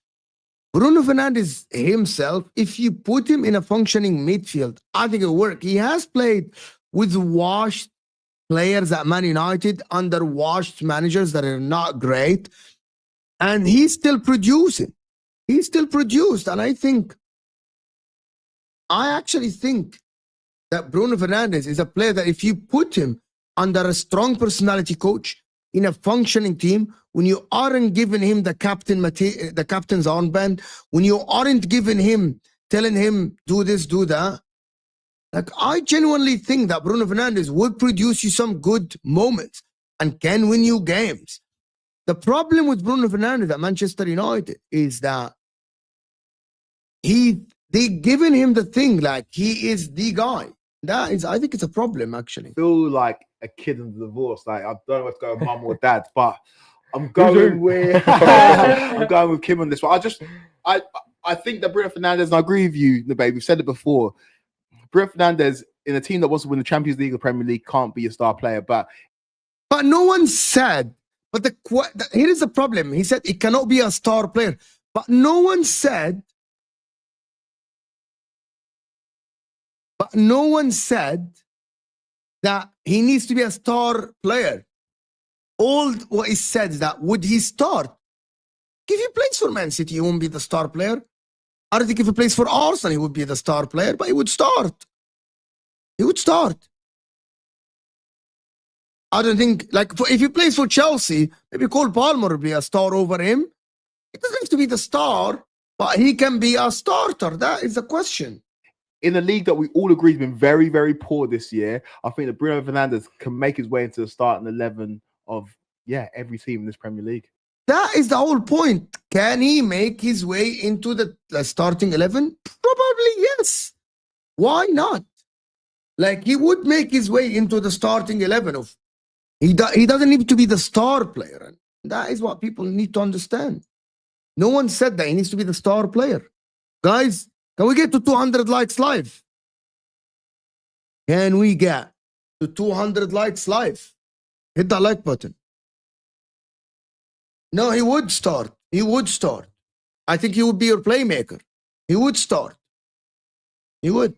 Bruno Fernandes himself, if you put him in a functioning midfield, I think it'll work. He has played with washed players at Man United under washed managers that are not great. And he's still producing. He's still produced. And I actually think that Bruno Fernandes is a player that if you put him under a strong personality coach in a functioning team, when you aren't giving him the captain's armband, when you aren't giving him, telling him, do this, do that, like I genuinely think that Bruno Fernandes would produce you some good moments and can win you games. The problem with Bruno Fernandes at Manchester United is that they given him the thing like he is the guy. That is, I think it's a problem actually. I feel like a kid in the divorce. Like I don't know what's going mum or dad, but I'm going with Kim on this one. I think that Bruno Fernandes, and I agree with you, Nabe, we've said it before. Bruno Fernandes in a team that wants to win the Champions League or Premier League can't be a star player, but no one said. But here is the problem. He said he cannot be a star player, but no one said. But no one said that he needs to be a star player. All what is said is that would he start? If he plays for Man City, he won't be the star player. I don't think if he plays for Arsenal, he would be the star player, but he would start. He would start. I don't think, like, if he plays for Chelsea, maybe Cole Palmer would be a star over him. He doesn't have to be the star, but he can be a starter. That is the question. In a league that we all agree has been very, very poor this year, I think that Bruno Fernandes can make his way into the starting 11 of, every team in this Premier League. That is the whole point. Can he make his way into the starting 11? Probably yes. Why not? Like, he would make his way into the starting 11 of. He doesn't need to be the star player. And that is what people need to understand. No one said that he needs to be the star player. Guys, can we get to 200 likes live? Can we get to 200 likes live? Hit that like button. No, he would start. He would start. I think he would be your playmaker. He would start. He would.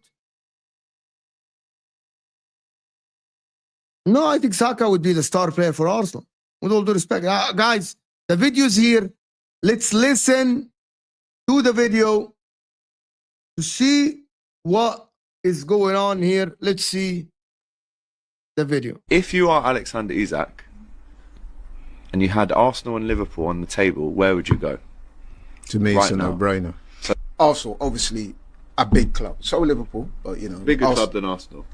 No, I think Saka would be the star player for Arsenal. With all due respect. Guys, the video's here. Let's listen to the video to see what is going on here. Let's see the video. If you are Alexander Isak and you had Arsenal and Liverpool on the table, where would you go? To me, Right it's a now. no-brainer. Arsenal, obviously, a big club. So Liverpool, but you know, Bigger Arsenal, club than Arsenal.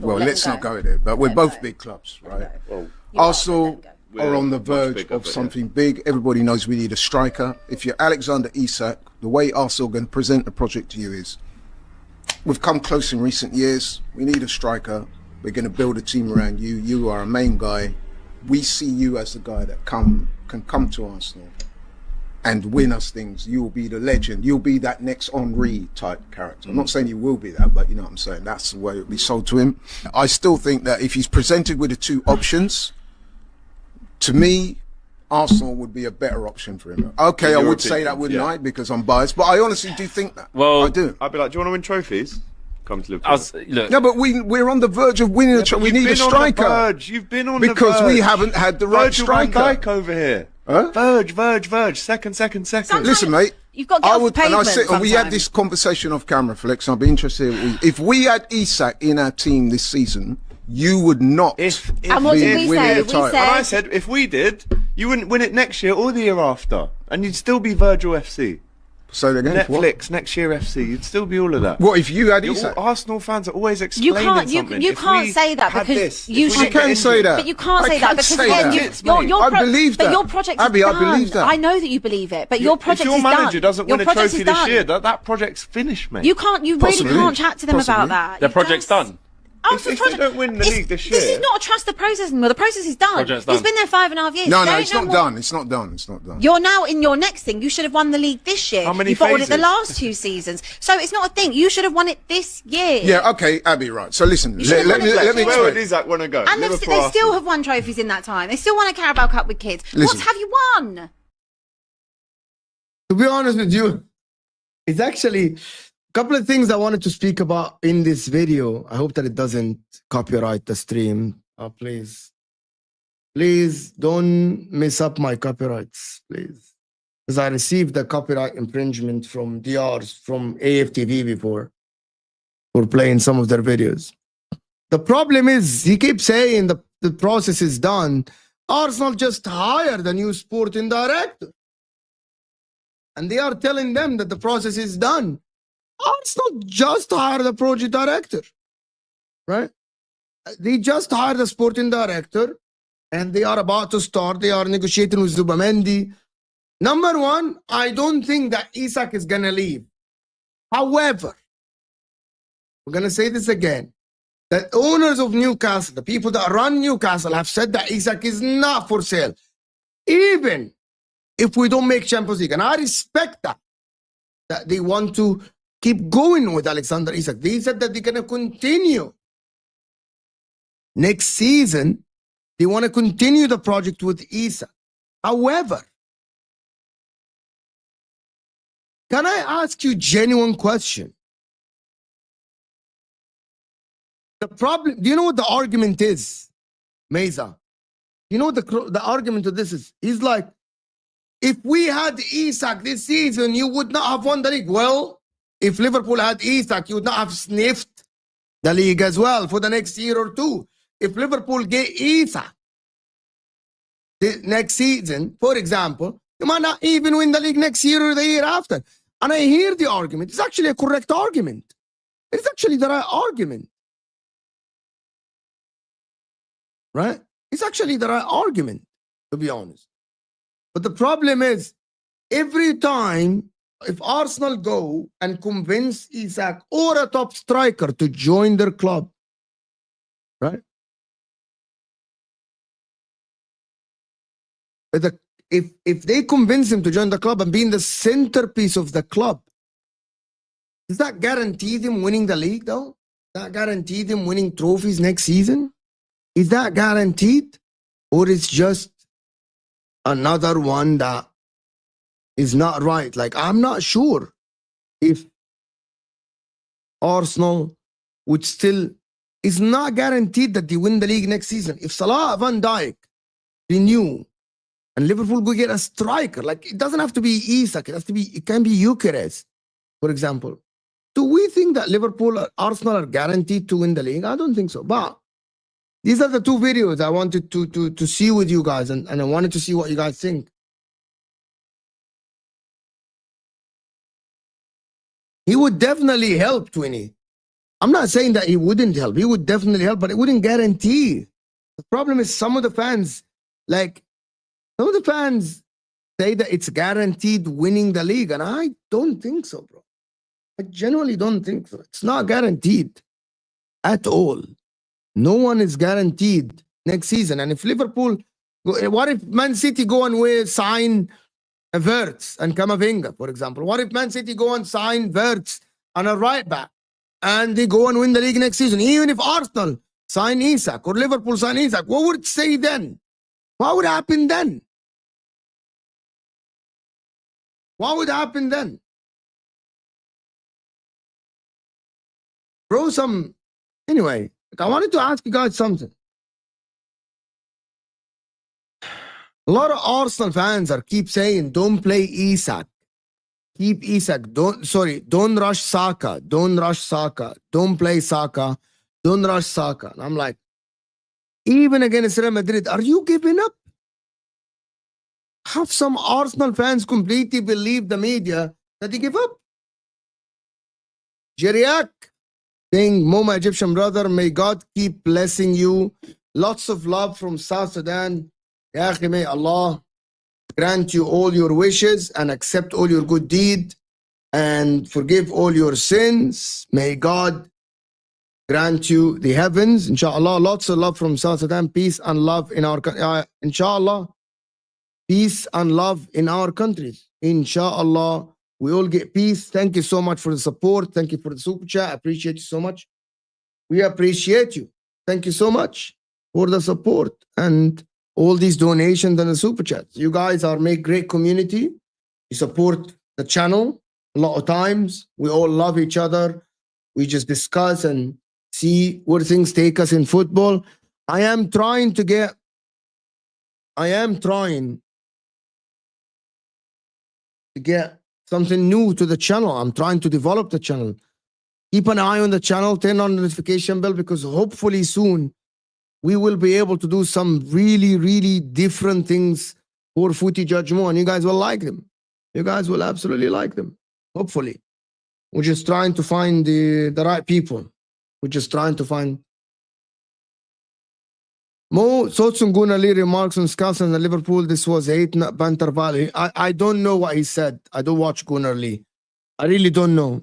Well, let's not go there. But we're both big clubs, right? Well, Arsenal are on the much verge bigger, of but something big. Everybody knows we need a striker. If you're Alexander Isak, the way Arsenal are going to present the project to you is, we've come close in recent years. We need a striker. We're going to build a team around you. You are a main guy. We see you as the guy that can come to Arsenal and win us things. You'll be the legend. You'll be that next Henry type character. I'm not saying you will be that, but you know what I'm saying. That's the way it'll be sold to him. I still think that if he's presented with the two options, To me, Arsenal would be a better option for him. Okay, I your would say opinion, that, wouldn't yeah. I? Because I'm biased, but I honestly do think that. Well, I do. I'd be like, do you want to win trophies? Come to Liverpool. look, No, but we're on the verge of winning. We need a striker You've been on the because verge. we haven't had the right Virgil van striker. Dijk over here. Huh? Verge. Second. Sometimes- Listen, mate. You've got to get I off would, the and I pavement said, and we had sometimes. this conversation off camera, Flex. I'd be interested if we had Isak in our team this season, you would not If And what did we winning say? a We title. and I said, said, if we did, you wouldn't win it next year or the year after, and you'd still be Virgil FC, So again, Netflix, next year FC. You'd still be all of that. What if you had You're Isak? all- Arsenal fans are always you explaining can't, something. you If can't we say that had because this, you if we I should. didn't can get say injured- that. But you can't I say that can because say again, that. your I believe But that. your project Abby, is I done. believe that. I know that you believe it, but your project if your is manager done. doesn't Your win a project trophy is this done. year, that project's finished, mate. You can't. You really Possibly. can't chat to them Possibly. about that. their You project's just- done. Oh, If the they project- don't win the it's- league this This year- is not a trust the process anymore. The process is done. Project's He's done. been there 5.5 years. No, There it's ain't not more- done. It's not done. It's not done. You're now in your next thing. You should have won the league this year. How many You bottled it the phases? last 2 seasons. So it's not a thing. You should have won it this year. Yeah, okay, Abby, right. So listen, should let me have won it. let me Where would explain. Isak want to go? And they Liverpool, still have won trophies in that time. They still won a Carabao Cup with kids. Listen. What have you won? To be honest with you, it's actually a couple of things I wanted to speak about in this video. I hope that it doesn't copyright the stream. Please don't mess up my copyrights, please. Because I received the copyright infringement from DRs from AFTV before for playing some of their videos. The problem is he keeps saying the process is done. Arsenal just hired a new sporting director. And they are telling them that the process is done. Arsenal just hired a project director, right? They just hired a sporting director and they are about to start. They are negotiating with Zubamendi. Number one, I don't think that Isak is going to leave. However, we're going to say this again. The owners of Newcastle, the people that run Newcastle have said that Isak is not for sale. Even if we don't make Champions League. And I respect that they want to keep going with Alexander Isak. They said that they're going to continue. Next season, they want to continue the project with Isak. However, can I ask you a genuine question? The problem, do you know what the argument is, Meza? You know what the argument of this is? He's like, if we had Isak this season, you would not have won the league. Well, if Liverpool had Isak, you would not have sniffed the league as well for the next year or two. If Liverpool get Isak the next season, for example, you might not even win the league next year or the year after. And I hear the argument. It's actually a correct argument. It's actually the right argument. Right? It's actually the right argument, to be honest. But the problem is, every time, if Arsenal go and convince Isak or a top striker to join their club, right? If they convince him to join the club and be in the centerpiece of the club, does that guarantee them winning the league, though? Does that guarantee them winning trophies next season? Is that guaranteed? Or it's just another one that is not right? Like, I'm not sure if Arsenal would still... It's not guaranteed that they win the league next season. If Salah, Van Dijk renew and Liverpool go get a striker, like, it doesn't have to be Isak. It can be Eucharist, for example. Do we think that Liverpool or Arsenal are guaranteed to win the league? I don't think so. But these are the 2 videos I wanted to see with you guys, and I wanted to see what you guys think. He would definitely help, Twinny. I'm not saying that he wouldn't help. He would definitely help, but it wouldn't guarantee. The problem is some of the fans say that it's guaranteed winning the league, and I don't think so, bro. I genuinely don't think so. It's not guaranteed at all. No one is guaranteed next season. And if Liverpool, what if Man City go and sign Verts and Camavinga, for example? What if Man City go and sign Verts and a right back and they go and win the league next season? Even if Arsenal sign Isak or Liverpool sign Isak, what would it say then? What would happen then? What would happen then? Bro, anyway, I wanted to ask you guys something. A lot of Arsenal fans keep saying, don't play Isak. Keep Isak. Don't rush Saka. Don't rush Saka. Don't play Saka. Don't rush Saka. And I'm like, even against Real Madrid, are you giving up? Have some Arsenal fans completely believe the media that they give up? Jeriak saying, Mo, my Egyptian brother, may God keep blessing you. Lots of love from South Sudan. Ya akhi, may Allah grant you all your wishes and accept all your good deed and forgive all your sins. May God grant you the heavens. Inshallah, lots of love from South Sudan. Peace and love in our inshallah. Peace and love in our countries. Inshallah, we all get peace. Thank you so much for the support. Thank you for the super chat. I appreciate you so much. We appreciate you. Thank you so much for the support and all these donations and the super chats. You guys make great community. You support the channel a lot of times. We all love each other. We just discuss and see where things take us in football. I am trying to get something new to the channel. I'm trying to develop the channel. Keep an eye on the channel, turn on the notification bell, because hopefully soon we will be able to do some really, really different things for Footy Judge Mo, and you guys will like them. You guys will absolutely like them. Hopefully. We're just trying to find the right people. We're just trying to find. Mo, Sotsun Gunali remarks on Scouts and Liverpool. This was hate, not banter value. I don't know what he said. I don't watch Gunnar Lee. I really don't know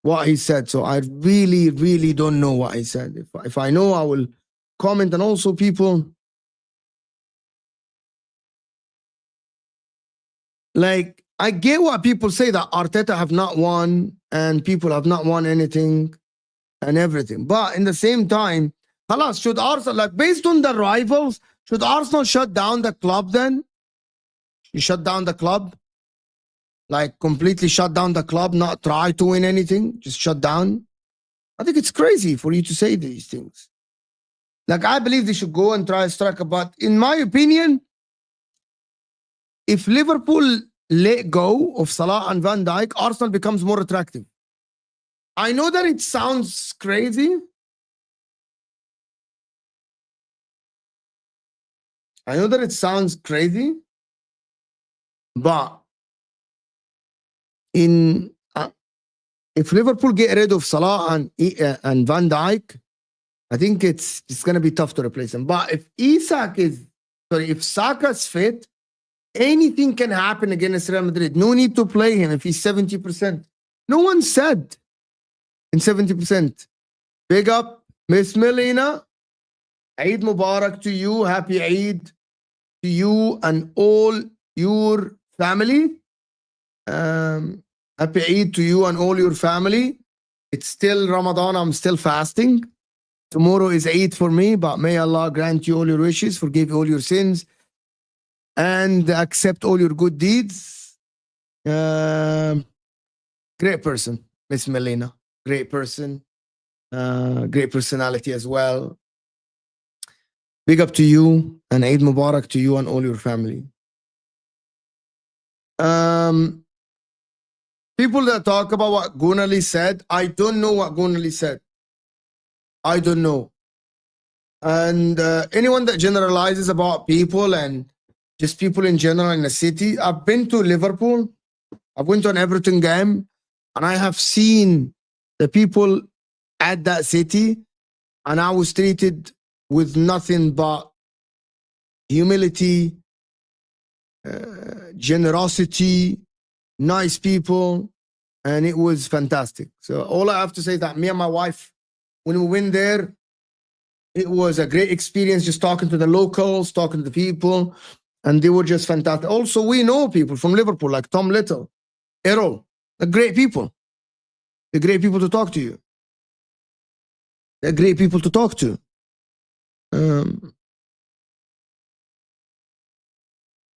what he said. So I really, really don't know what he said. If I know, I will comment. And also, people, like, I get what people say, that Arteta have not won and people have not won anything and everything. But in the same time, halas, should Arsenal, like, based on the rivals, should Arsenal shut down the club then? You shut down the club? Like, completely shut down the club, not try to win anything, just shut down? I think it's crazy for you to say these things. Like, I believe they should go and try to strike a, but in my opinion, if Liverpool let go of Salah and Van Dijk, Arsenal becomes more attractive. I know that it sounds crazy. I know that it sounds crazy, but if Liverpool get rid of Salah and Van Dijk, I think it's going to be tough to replace him. But if Saka's fit, anything can happen against Real Madrid. No need to play him if he's 70%. No one said in 70%. Big up, Miss Melina. Eid Mubarak to you. Happy Eid to you and all your family. Happy Eid to you and all your family. It's still Ramadan. I'm still fasting. Tomorrow is Eid for me, but may Allah grant you all your wishes, forgive all your sins, and accept all your good deeds. Great person, Miss Melina. Great person. Great personality as well. Big up to you and Eid Mubarak to you and all your family. People that talk about what Gunali said, I don't know what Gunali said. I don't know. And anyone that generalizes about people and just people in general in the city, I've been to Liverpool. I went to an Everton game and I have seen the people at that city, and I was treated with nothing but humility, generosity, nice people, and it was fantastic. So all I have to say is that me and my wife, when we went there, it was a great experience just talking to the locals, talking to the people, and they were just fantastic. Also, we know people from Liverpool like Tom Little, Errol. They're great people. They're great people to talk to you. They're great people to talk to.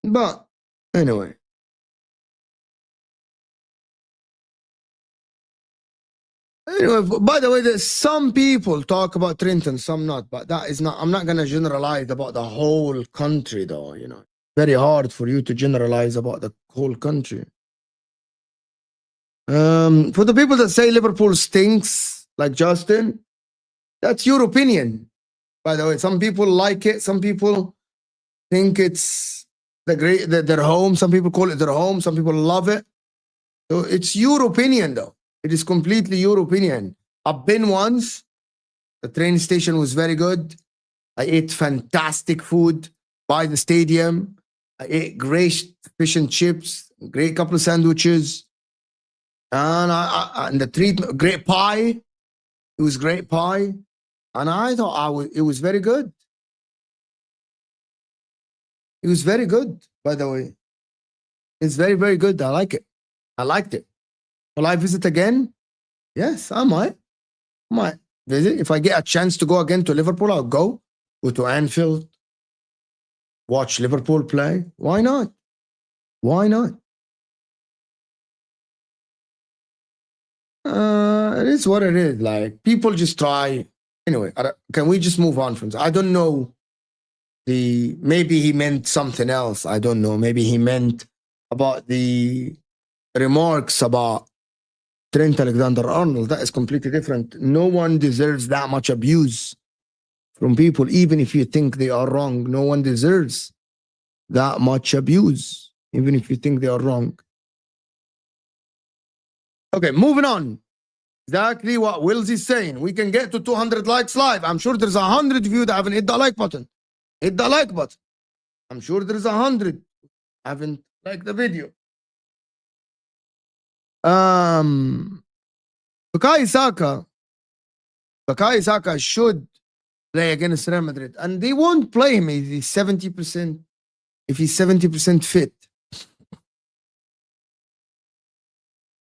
But anyway. Anyway, by the way, there's some people talk about Trenton, some not, but that is not, I'm not going to generalize about the whole country though, you know. Very hard for you to generalize about the whole country. For the people that say Liverpool stinks, like Justin, that's your opinion. By the way, some people like it, some people think it's their home, some people call it their home, some people love it. So it's your opinion though. It is completely your opinion. I've been once. The train station was very good. I ate fantastic food by the stadium. I ate great fish and chips, great couple of sandwiches. And the treatment, great pie. It was great pie. And I thought it was very good. It was very good, by the way. It's very, very good. I like it. I liked it. Will I visit again? Yes, I might. Might visit. If I get a chance to go again to Liverpool, I'll go. Go to Anfield. Watch Liverpool play. Why not? Why not? It is what it is. Like, people just try. Anyway, can we just move on from that? I don't know. Maybe he meant something else. I don't know. Maybe he meant about the remarks about Trent Alexander-Arnold. That is completely different. No one deserves that much abuse from people, even if you think they are wrong. No one deserves that much abuse, even if you think they are wrong. Okay, moving on. Exactly what Wills is saying. We can get to 200 likes live. I'm sure there's 100 of you that haven't hit the like button. Hit the like button. I'm sure there's 100 haven't liked the video. Bukayo Saka should play against Real Madrid, and they won't play him if he's 70%. If he's 70% fit.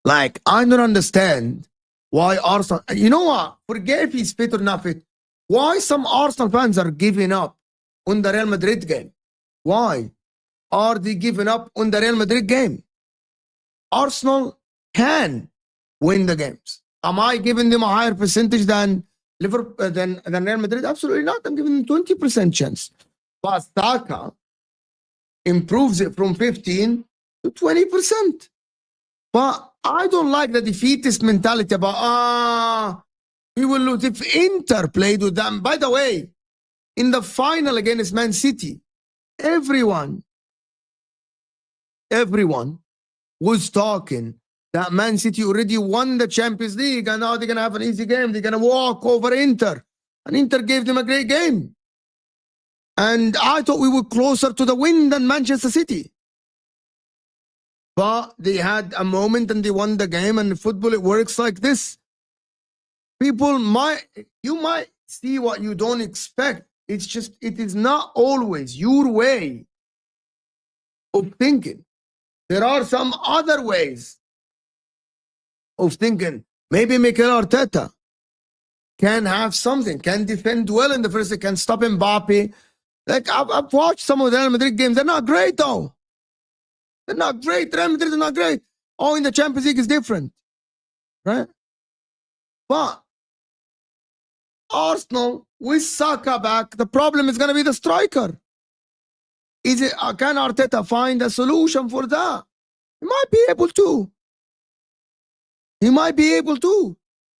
Like, I don't understand why Arsenal. You know what? Forget if he's fit or not fit. Why some Arsenal fans are giving up on the Real Madrid game? Why are they giving up on the Real Madrid game? Arsenal can win the games. Am I giving them a higher percentage than Liverpool than Real Madrid? Absolutely not. I'm giving them 20% chance. But Saka improves it from 15 to 20%. But I don't like the defeatist mentality about we will lose. If Inter played with them, by the way, in the final against Man City, everyone was talking that Man City already won the Champions League and now they're going to have an easy game. They're going to walk over Inter. And Inter gave them a great game. And I thought we were closer to the win than Manchester City. But they had a moment and they won the game. And in football, it works like this. You might see what you don't expect. It's just, it is not always your way of thinking. There are some other ways of thinking. Maybe Mikel Arteta can have something, can defend well in the first, can stop Mbappe. Like, I've watched some of the Real Madrid games. They're not great, though. They're not great. Real Madrid is not great. Oh, in the Champions League is different. Right? But Arsenal, with Saka back, the problem is going to be the striker. Can Arteta find a solution for that? He might be able to. He might be able to.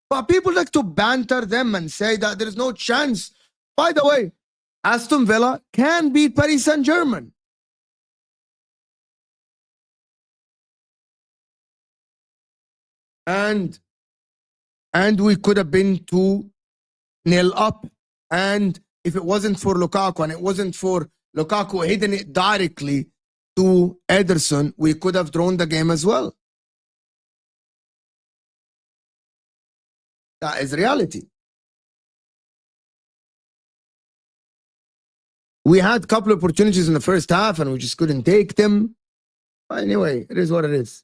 But people like to banter them and say that there is no chance. By the way, Aston Villa can beat Paris Saint-Germain. And we could have been 2-0 up. And if it wasn't for Lukaku and it wasn't for Lukaku hitting it directly to Ederson, we could have drawn the game as well. That is reality. We had a couple of opportunities in the first half and we just couldn't take them. But anyway, it is what it is.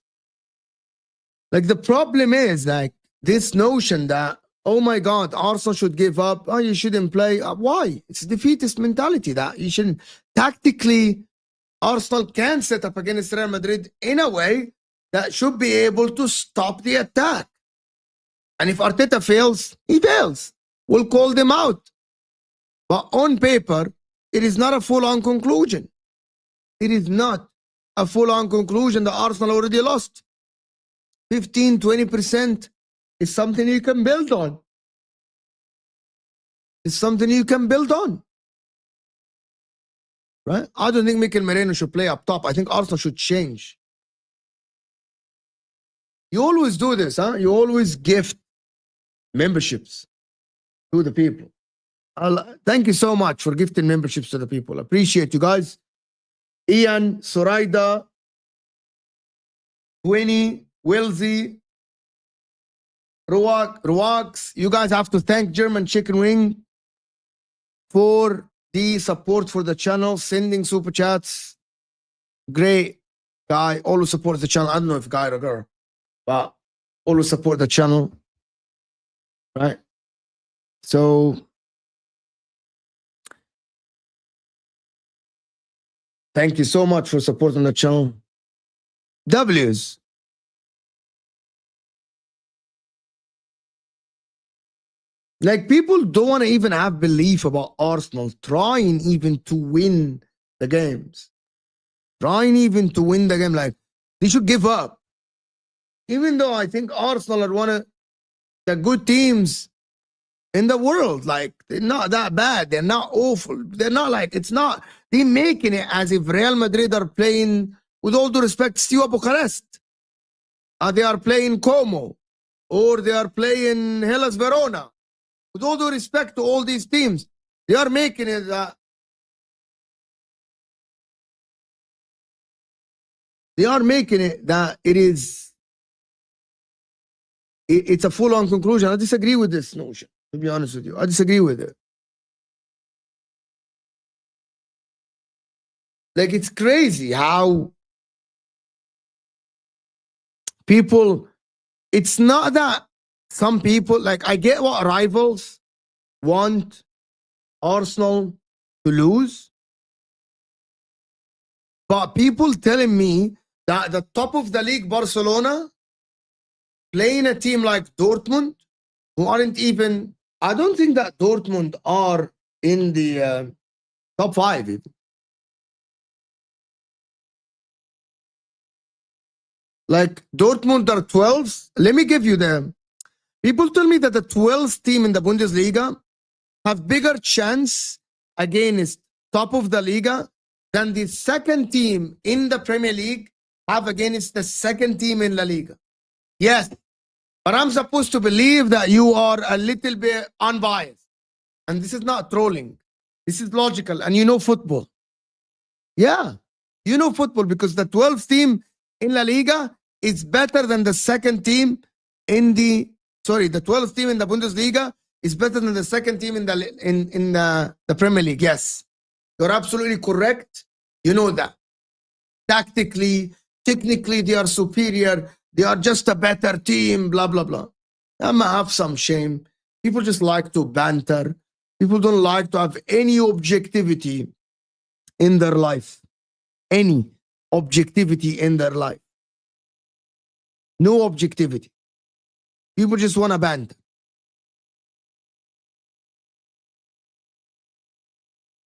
Like, the problem is, like, this notion that, oh my God, Arsenal should give up. Oh, you shouldn't play. Why? It's a defeatist mentality that you shouldn't. Tactically, Arsenal can set up against Real Madrid in a way that should be able to stop the attack. And if Arteta fails, he fails. We'll call them out. But on paper, it is not a full-on conclusion. It is not a full-on conclusion that Arsenal already lost. 15, 20% is something you can build on. It's something you can build on. Right? I don't think Mikel Merino should play up top. I think Arsenal should change. You always do this, huh? You always gift memberships to the people. Thank you so much for gifting memberships to the people. Appreciate you guys. Ian, Soraida, Winnie, Wilsey, Ruax. You guys have to thank German Chicken Wing for the support for the channel, sending super chats. Great guy, always supports the channel. I don't know if guy or girl, but always support the channel. Right? So thank you so much for supporting the channel. W's. Like, people don't want to even have belief about Arsenal trying even to win the games. Trying even to win the game. Like, they should give up. Even though I think Arsenal are one of the good teams in the world. Like, they're not that bad. They're not awful. They're not like, it's not, they're making it as if Real Madrid are playing, with all due respect, Steaua Bucharest. They are playing Como. Or they are playing Hellas Verona. With all due respect to all these teams, they are making it that it is, it's a full-on conclusion. I disagree with this notion, to be honest with you. I disagree with it. Like, it's crazy how people, it's not that some people, like, I get what rivals want Arsenal to lose, but people telling me that the top of the league, Barcelona, playing a team like Dortmund, who aren't even, I don't think that Dortmund are in the top 5 even. Like, Dortmund are 12th. Let me give you them. People tell me that the 12th team in the Bundesliga have bigger chance against top of the Liga than the second team in the Premier League have against the second team in La Liga. Yes, but I'm supposed to believe that you are a little bit unbiased. And this is not trolling. This is logical. And you know football. Yeah, you know football because the 12th team in La Liga is better than the second team in the 12th team in the Bundesliga is better than the second team in the Premier League. Yes, you're absolutely correct. You know that. Tactically, technically, they are superior. They are just a better team, blah, blah, blah. I'm gonna have some shame. People just like to banter. People don't like to have any objectivity in their life. Any objectivity in their life. No objectivity. People just want to banter.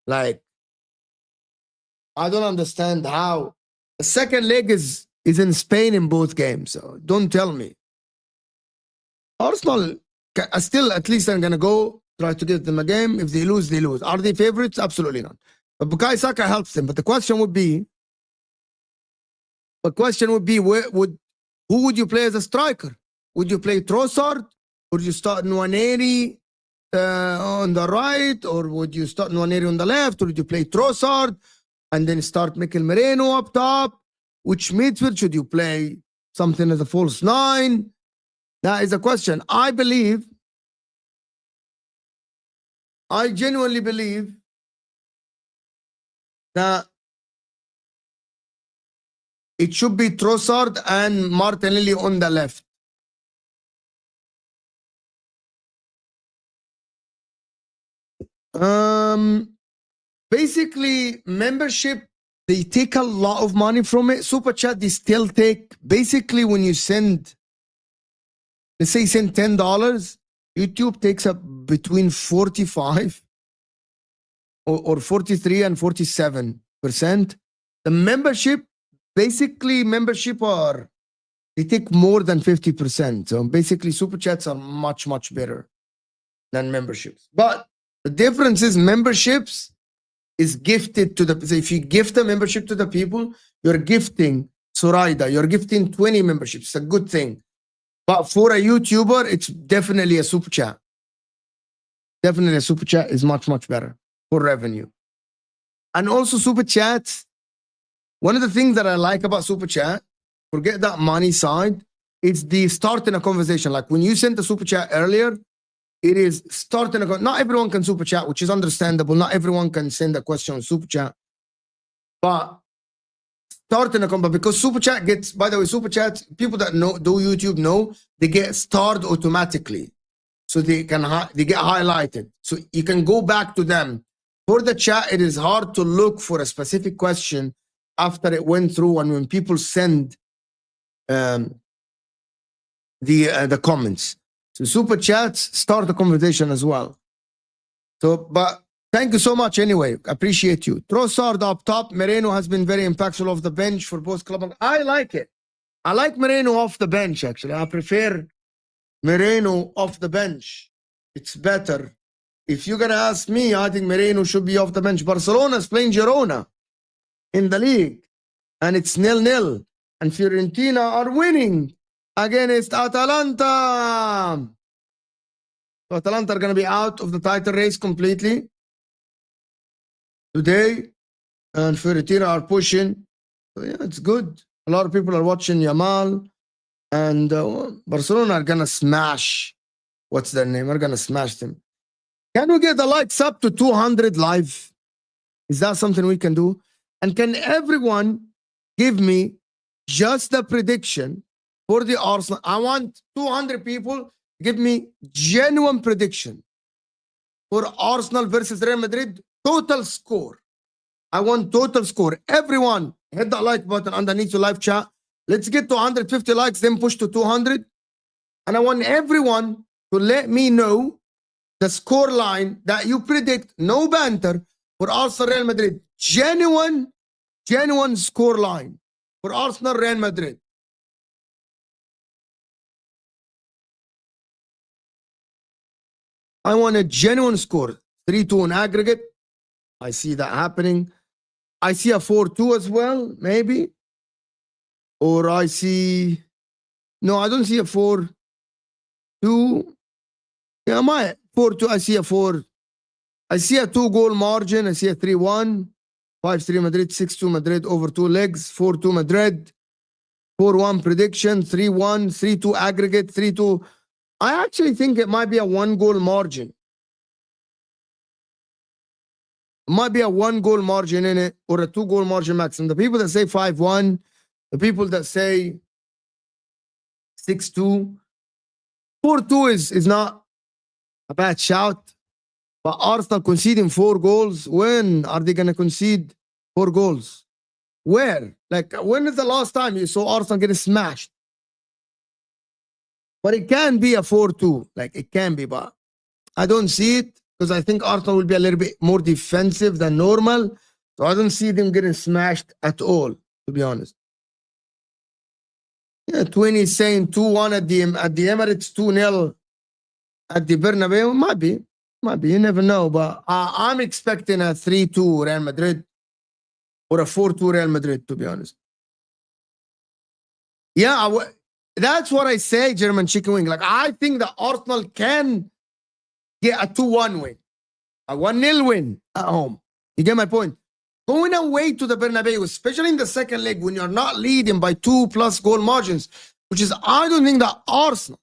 Like, I don't understand how. The second leg is in Spain in both games. So don't tell me. Arsenal, still, at least I'm going to go try to give them a game. If they lose, they lose. Are they favorites? Absolutely not. But Bukayo Saka helps them. But the question would be, who would you play as a striker? Would you play Trossard? Would you start Nwaneri on the right? Or would you start Nwaneri on the left? Or would you play Trossard and then start Mikel Merino up top? Which midfield should you play? Something as a false 9? That is a question. I genuinely believe that it should be Trossard and Martinelli on the left. Basically, membership they take a lot of money from it. Super chat, they still take, basically when you send, let's say you send $10, YouTube takes up between 45 or 43 and 47%. The membership, basically membership are, they take more than 50%. So basically super chats are much, much better than memberships. But the difference is memberships is gifted to the, so if you gift a membership to the people, you're gifting Suraida, you're gifting 20 memberships. It's a good thing. But for a YouTuber, it's definitely a super chat. Definitely a super chat is much, much better for revenue. And also super chats, one of the things that I like about super chat, forget that money side, it's the starting a conversation. Like when you sent the super chat earlier, it is starting a, not everyone can super chat, which is understandable. Not everyone can send a question on super chat. But starting a conversation, because super chat gets, by the way, super chats, people that know, do YouTube know, they get starred automatically. So they get highlighted. So you can go back to them. For the chat, it is hard to look for a specific question after it went through, and when people send the comments. So super chats start the conversation as well. So, but thank you so much anyway. Appreciate you. Trossard up top. Moreno has been very impactful off the bench for both club. I like it. I like Moreno off the bench, actually. I prefer Moreno off the bench. It's better. If you're going to ask me, I think Moreno should be off the bench. Barcelona's playing Girona in the league, and it's 0-0. And Fiorentina are winning against Atalanta. So Atalanta are going to be out of the title race completely today. And Fiorentina are pushing. So yeah, it's good. A lot of people are watching Yamal. And Barcelona are going to smash. What's their name? We're going to smash them. Can we get the likes up to 200 live? Is that something we can do? And can everyone give me just the prediction for the Arsenal? I want 200 people give me genuine prediction for Arsenal versus Real Madrid. Total score. I want total score. Everyone hit that like button underneath the live chat. Let's get to 150 likes, then push to 200. And I want everyone to let me know the score line that you predict, no banter, for Arsenal Real Madrid. Genuine score line for Arsenal Real Madrid. I want a genuine score. 3-2 in aggregate. I see that happening. I see a 4-2 as well, maybe. Or I see... No, I don't see a 4-2. Yeah, my 4-2, I see a 4. I see a 2-goal margin. I see a 3-1. 5-3 Madrid, 6-2 Madrid over 2 legs. 4-2 Madrid. 4-1 prediction. 3-1, 3-2 aggregate. 3-2. I actually think it might be a 1-goal margin. Might be a 1-goal margin in it, or a 2-goal margin maximum. The people that say 5-1, the people that say 6-2, 4-2 is not a bad shout. But Arsenal conceding 4 goals. When are they going to concede 4 goals? Where? Like, when is the last time you saw Arsenal getting smashed? But it can be a 4-2. Like, it can be, but I don't see it, because I think Arsenal will be a little bit more defensive than normal. So I don't see them getting smashed at all, to be honest. Yeah, 20 is saying 2-1 at the Emirates, 2-0 at the Bernabeu. Might be. You never know. But I'm expecting a 3-2 Real Madrid or a 4-2 Real Madrid, to be honest. Yeah, that's what I say, German chicken wing. Like, I think that Arsenal can get a 2-1 win, a 1-0 win at home. You get my point? Going away to the Bernabeu, especially in the second leg, when you're not leading by 2+ goal margins, which is, I don't think that Arsenal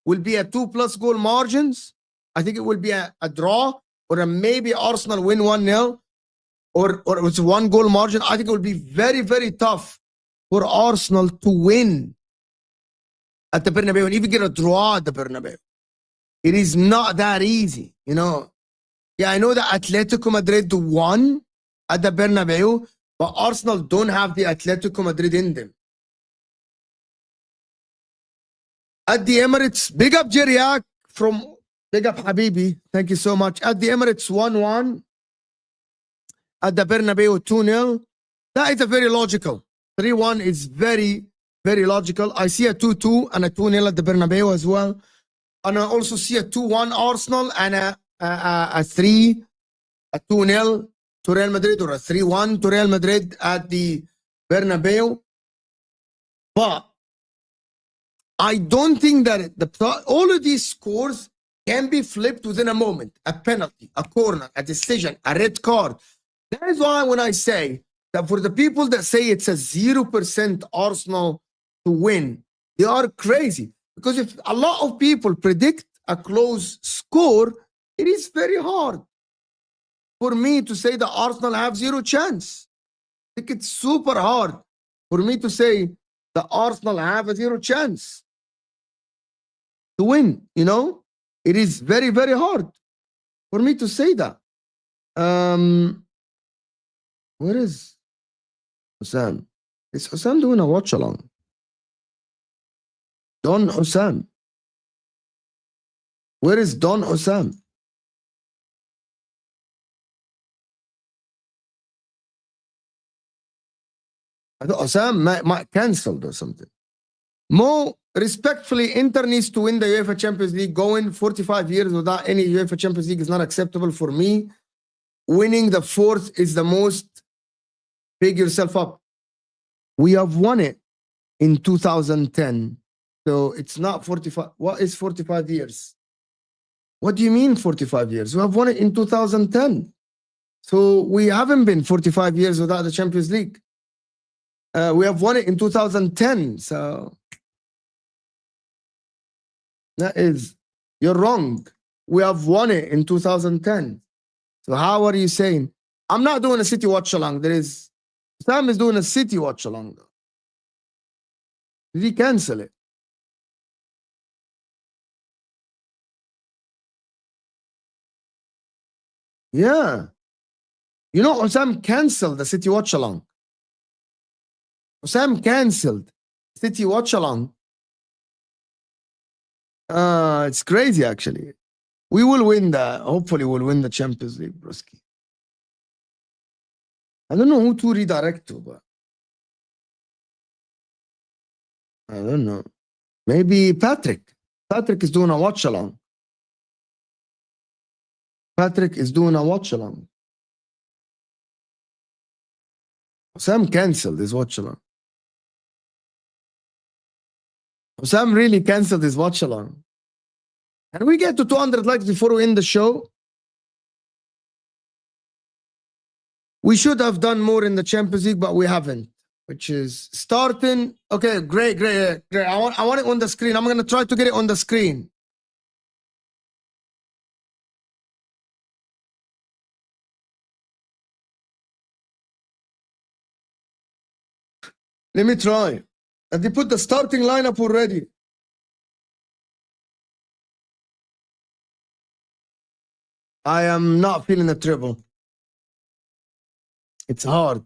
will be a 2+ goal margins. I think it will be a draw, or a maybe Arsenal win 1-0, or it's 1-goal margin. I think it will be very, very tough for Arsenal to win at the Bernabeu and even get a draw at the Bernabeu. It is not that easy, you know. Yeah, I know that Atletico Madrid won at the Bernabeu, But Arsenal don't have the Atletico Madrid in them. At the Emirates, big up Jeriak from big up Habibi. Thank you so much. At the Emirates, 1-1. At the Bernabeu, 2-0. That is a very logical. 3-1 is very, very logical. I see a 2-2 and a 2-0 at the Bernabeu as well. And I also see a 2-1 Arsenal and a 2-0 to Real Madrid, or a 3-1 to Real Madrid at the Bernabeu. But I don't think that all of these scores can be flipped within a moment. A penalty, a corner, a decision, a red card. That is why when I say that for the people that say it's a 0% Arsenal to win, they are crazy. Because if a lot of people predict a close score, it is very hard for me to say that Arsenal have 0 chance. I think it's super hard for me to say that Arsenal have a 0 chance to win, you know? It is very, very hard for me to say that. Where is Osam? Is Osam doing a watch along? Don Osam. Where is Don Osam? I thought Osam might cancelled or something. Mo, respectfully, Inter needs to win the UEFA Champions League. Going 45 years without any UEFA Champions League is not acceptable for me. Winning the 4th is the most. Pick yourself up. We have won it in 2010. So it's not 45. What is 45 years? What do you mean 45 years? We have won it in 2010. So we haven't been 45 years without the Champions League. We have won it in 2010. So that is, you're wrong. We have won it in 2010. So how are you saying? I'm not doing a City watch along. Sam is doing a City watch along though. Did he cancel it? Yeah. You know, Osam canceled the City watch along. Osam canceled City watch along. It's crazy actually. We will win that. Hopefully we'll win the Champions League, broski. I don't know who to redirect to, but I don't know. Maybe Patrick. Patrick is doing a watch along. Patrick is doing a watch along. Sam cancelled his watch along. Sam really cancelled his watch along. And we get to 200 likes before we end the show. We should have done more in the Champions League, but we haven't, which is starting. Okay, great. I want it on the screen. I'm going to try to get it on the screen. Let me try. And they put the starting lineup already. I am not feeling the treble. It's hard.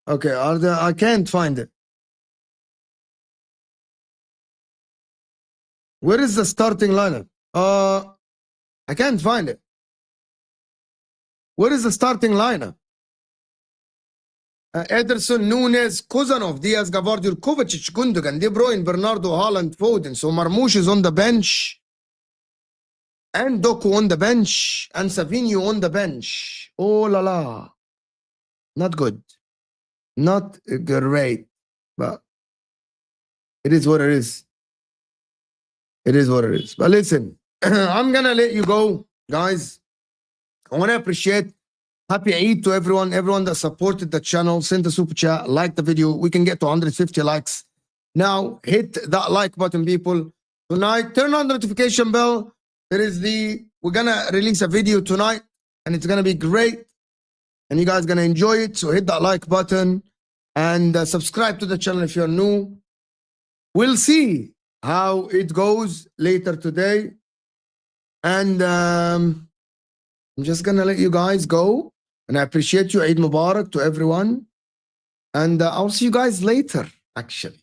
Okay, I can't find it. Where is the starting lineup? I can't find it. Where is the starting lineup? Ederson, Nunes, Kozanov, Diaz, Gavardio, Kovacic, Gundogan, De Bruyne, Bernardo, Haaland, Foden. So Marmoush is on the bench. And Doku on the bench. And Savinho on the bench. Oh la la. Not good. Not great. But it is what it is. It is what it is. But listen, I'm going to let you go, guys. I want to appreciate Happy Eid to everyone that supported the channel. Send the super chat, like the video. We can get to 150 likes. Now, hit that like button, people. Tonight, turn on the notification bell. We're going to release a video tonight, and it's going to be great. And you guys are going to enjoy it. So hit that like button and subscribe to the channel if you're new. We'll see how it goes later today. And I'm just gonna let you guys go. And I appreciate you. Eid Mubarak to everyone. And I'll see you guys later, actually.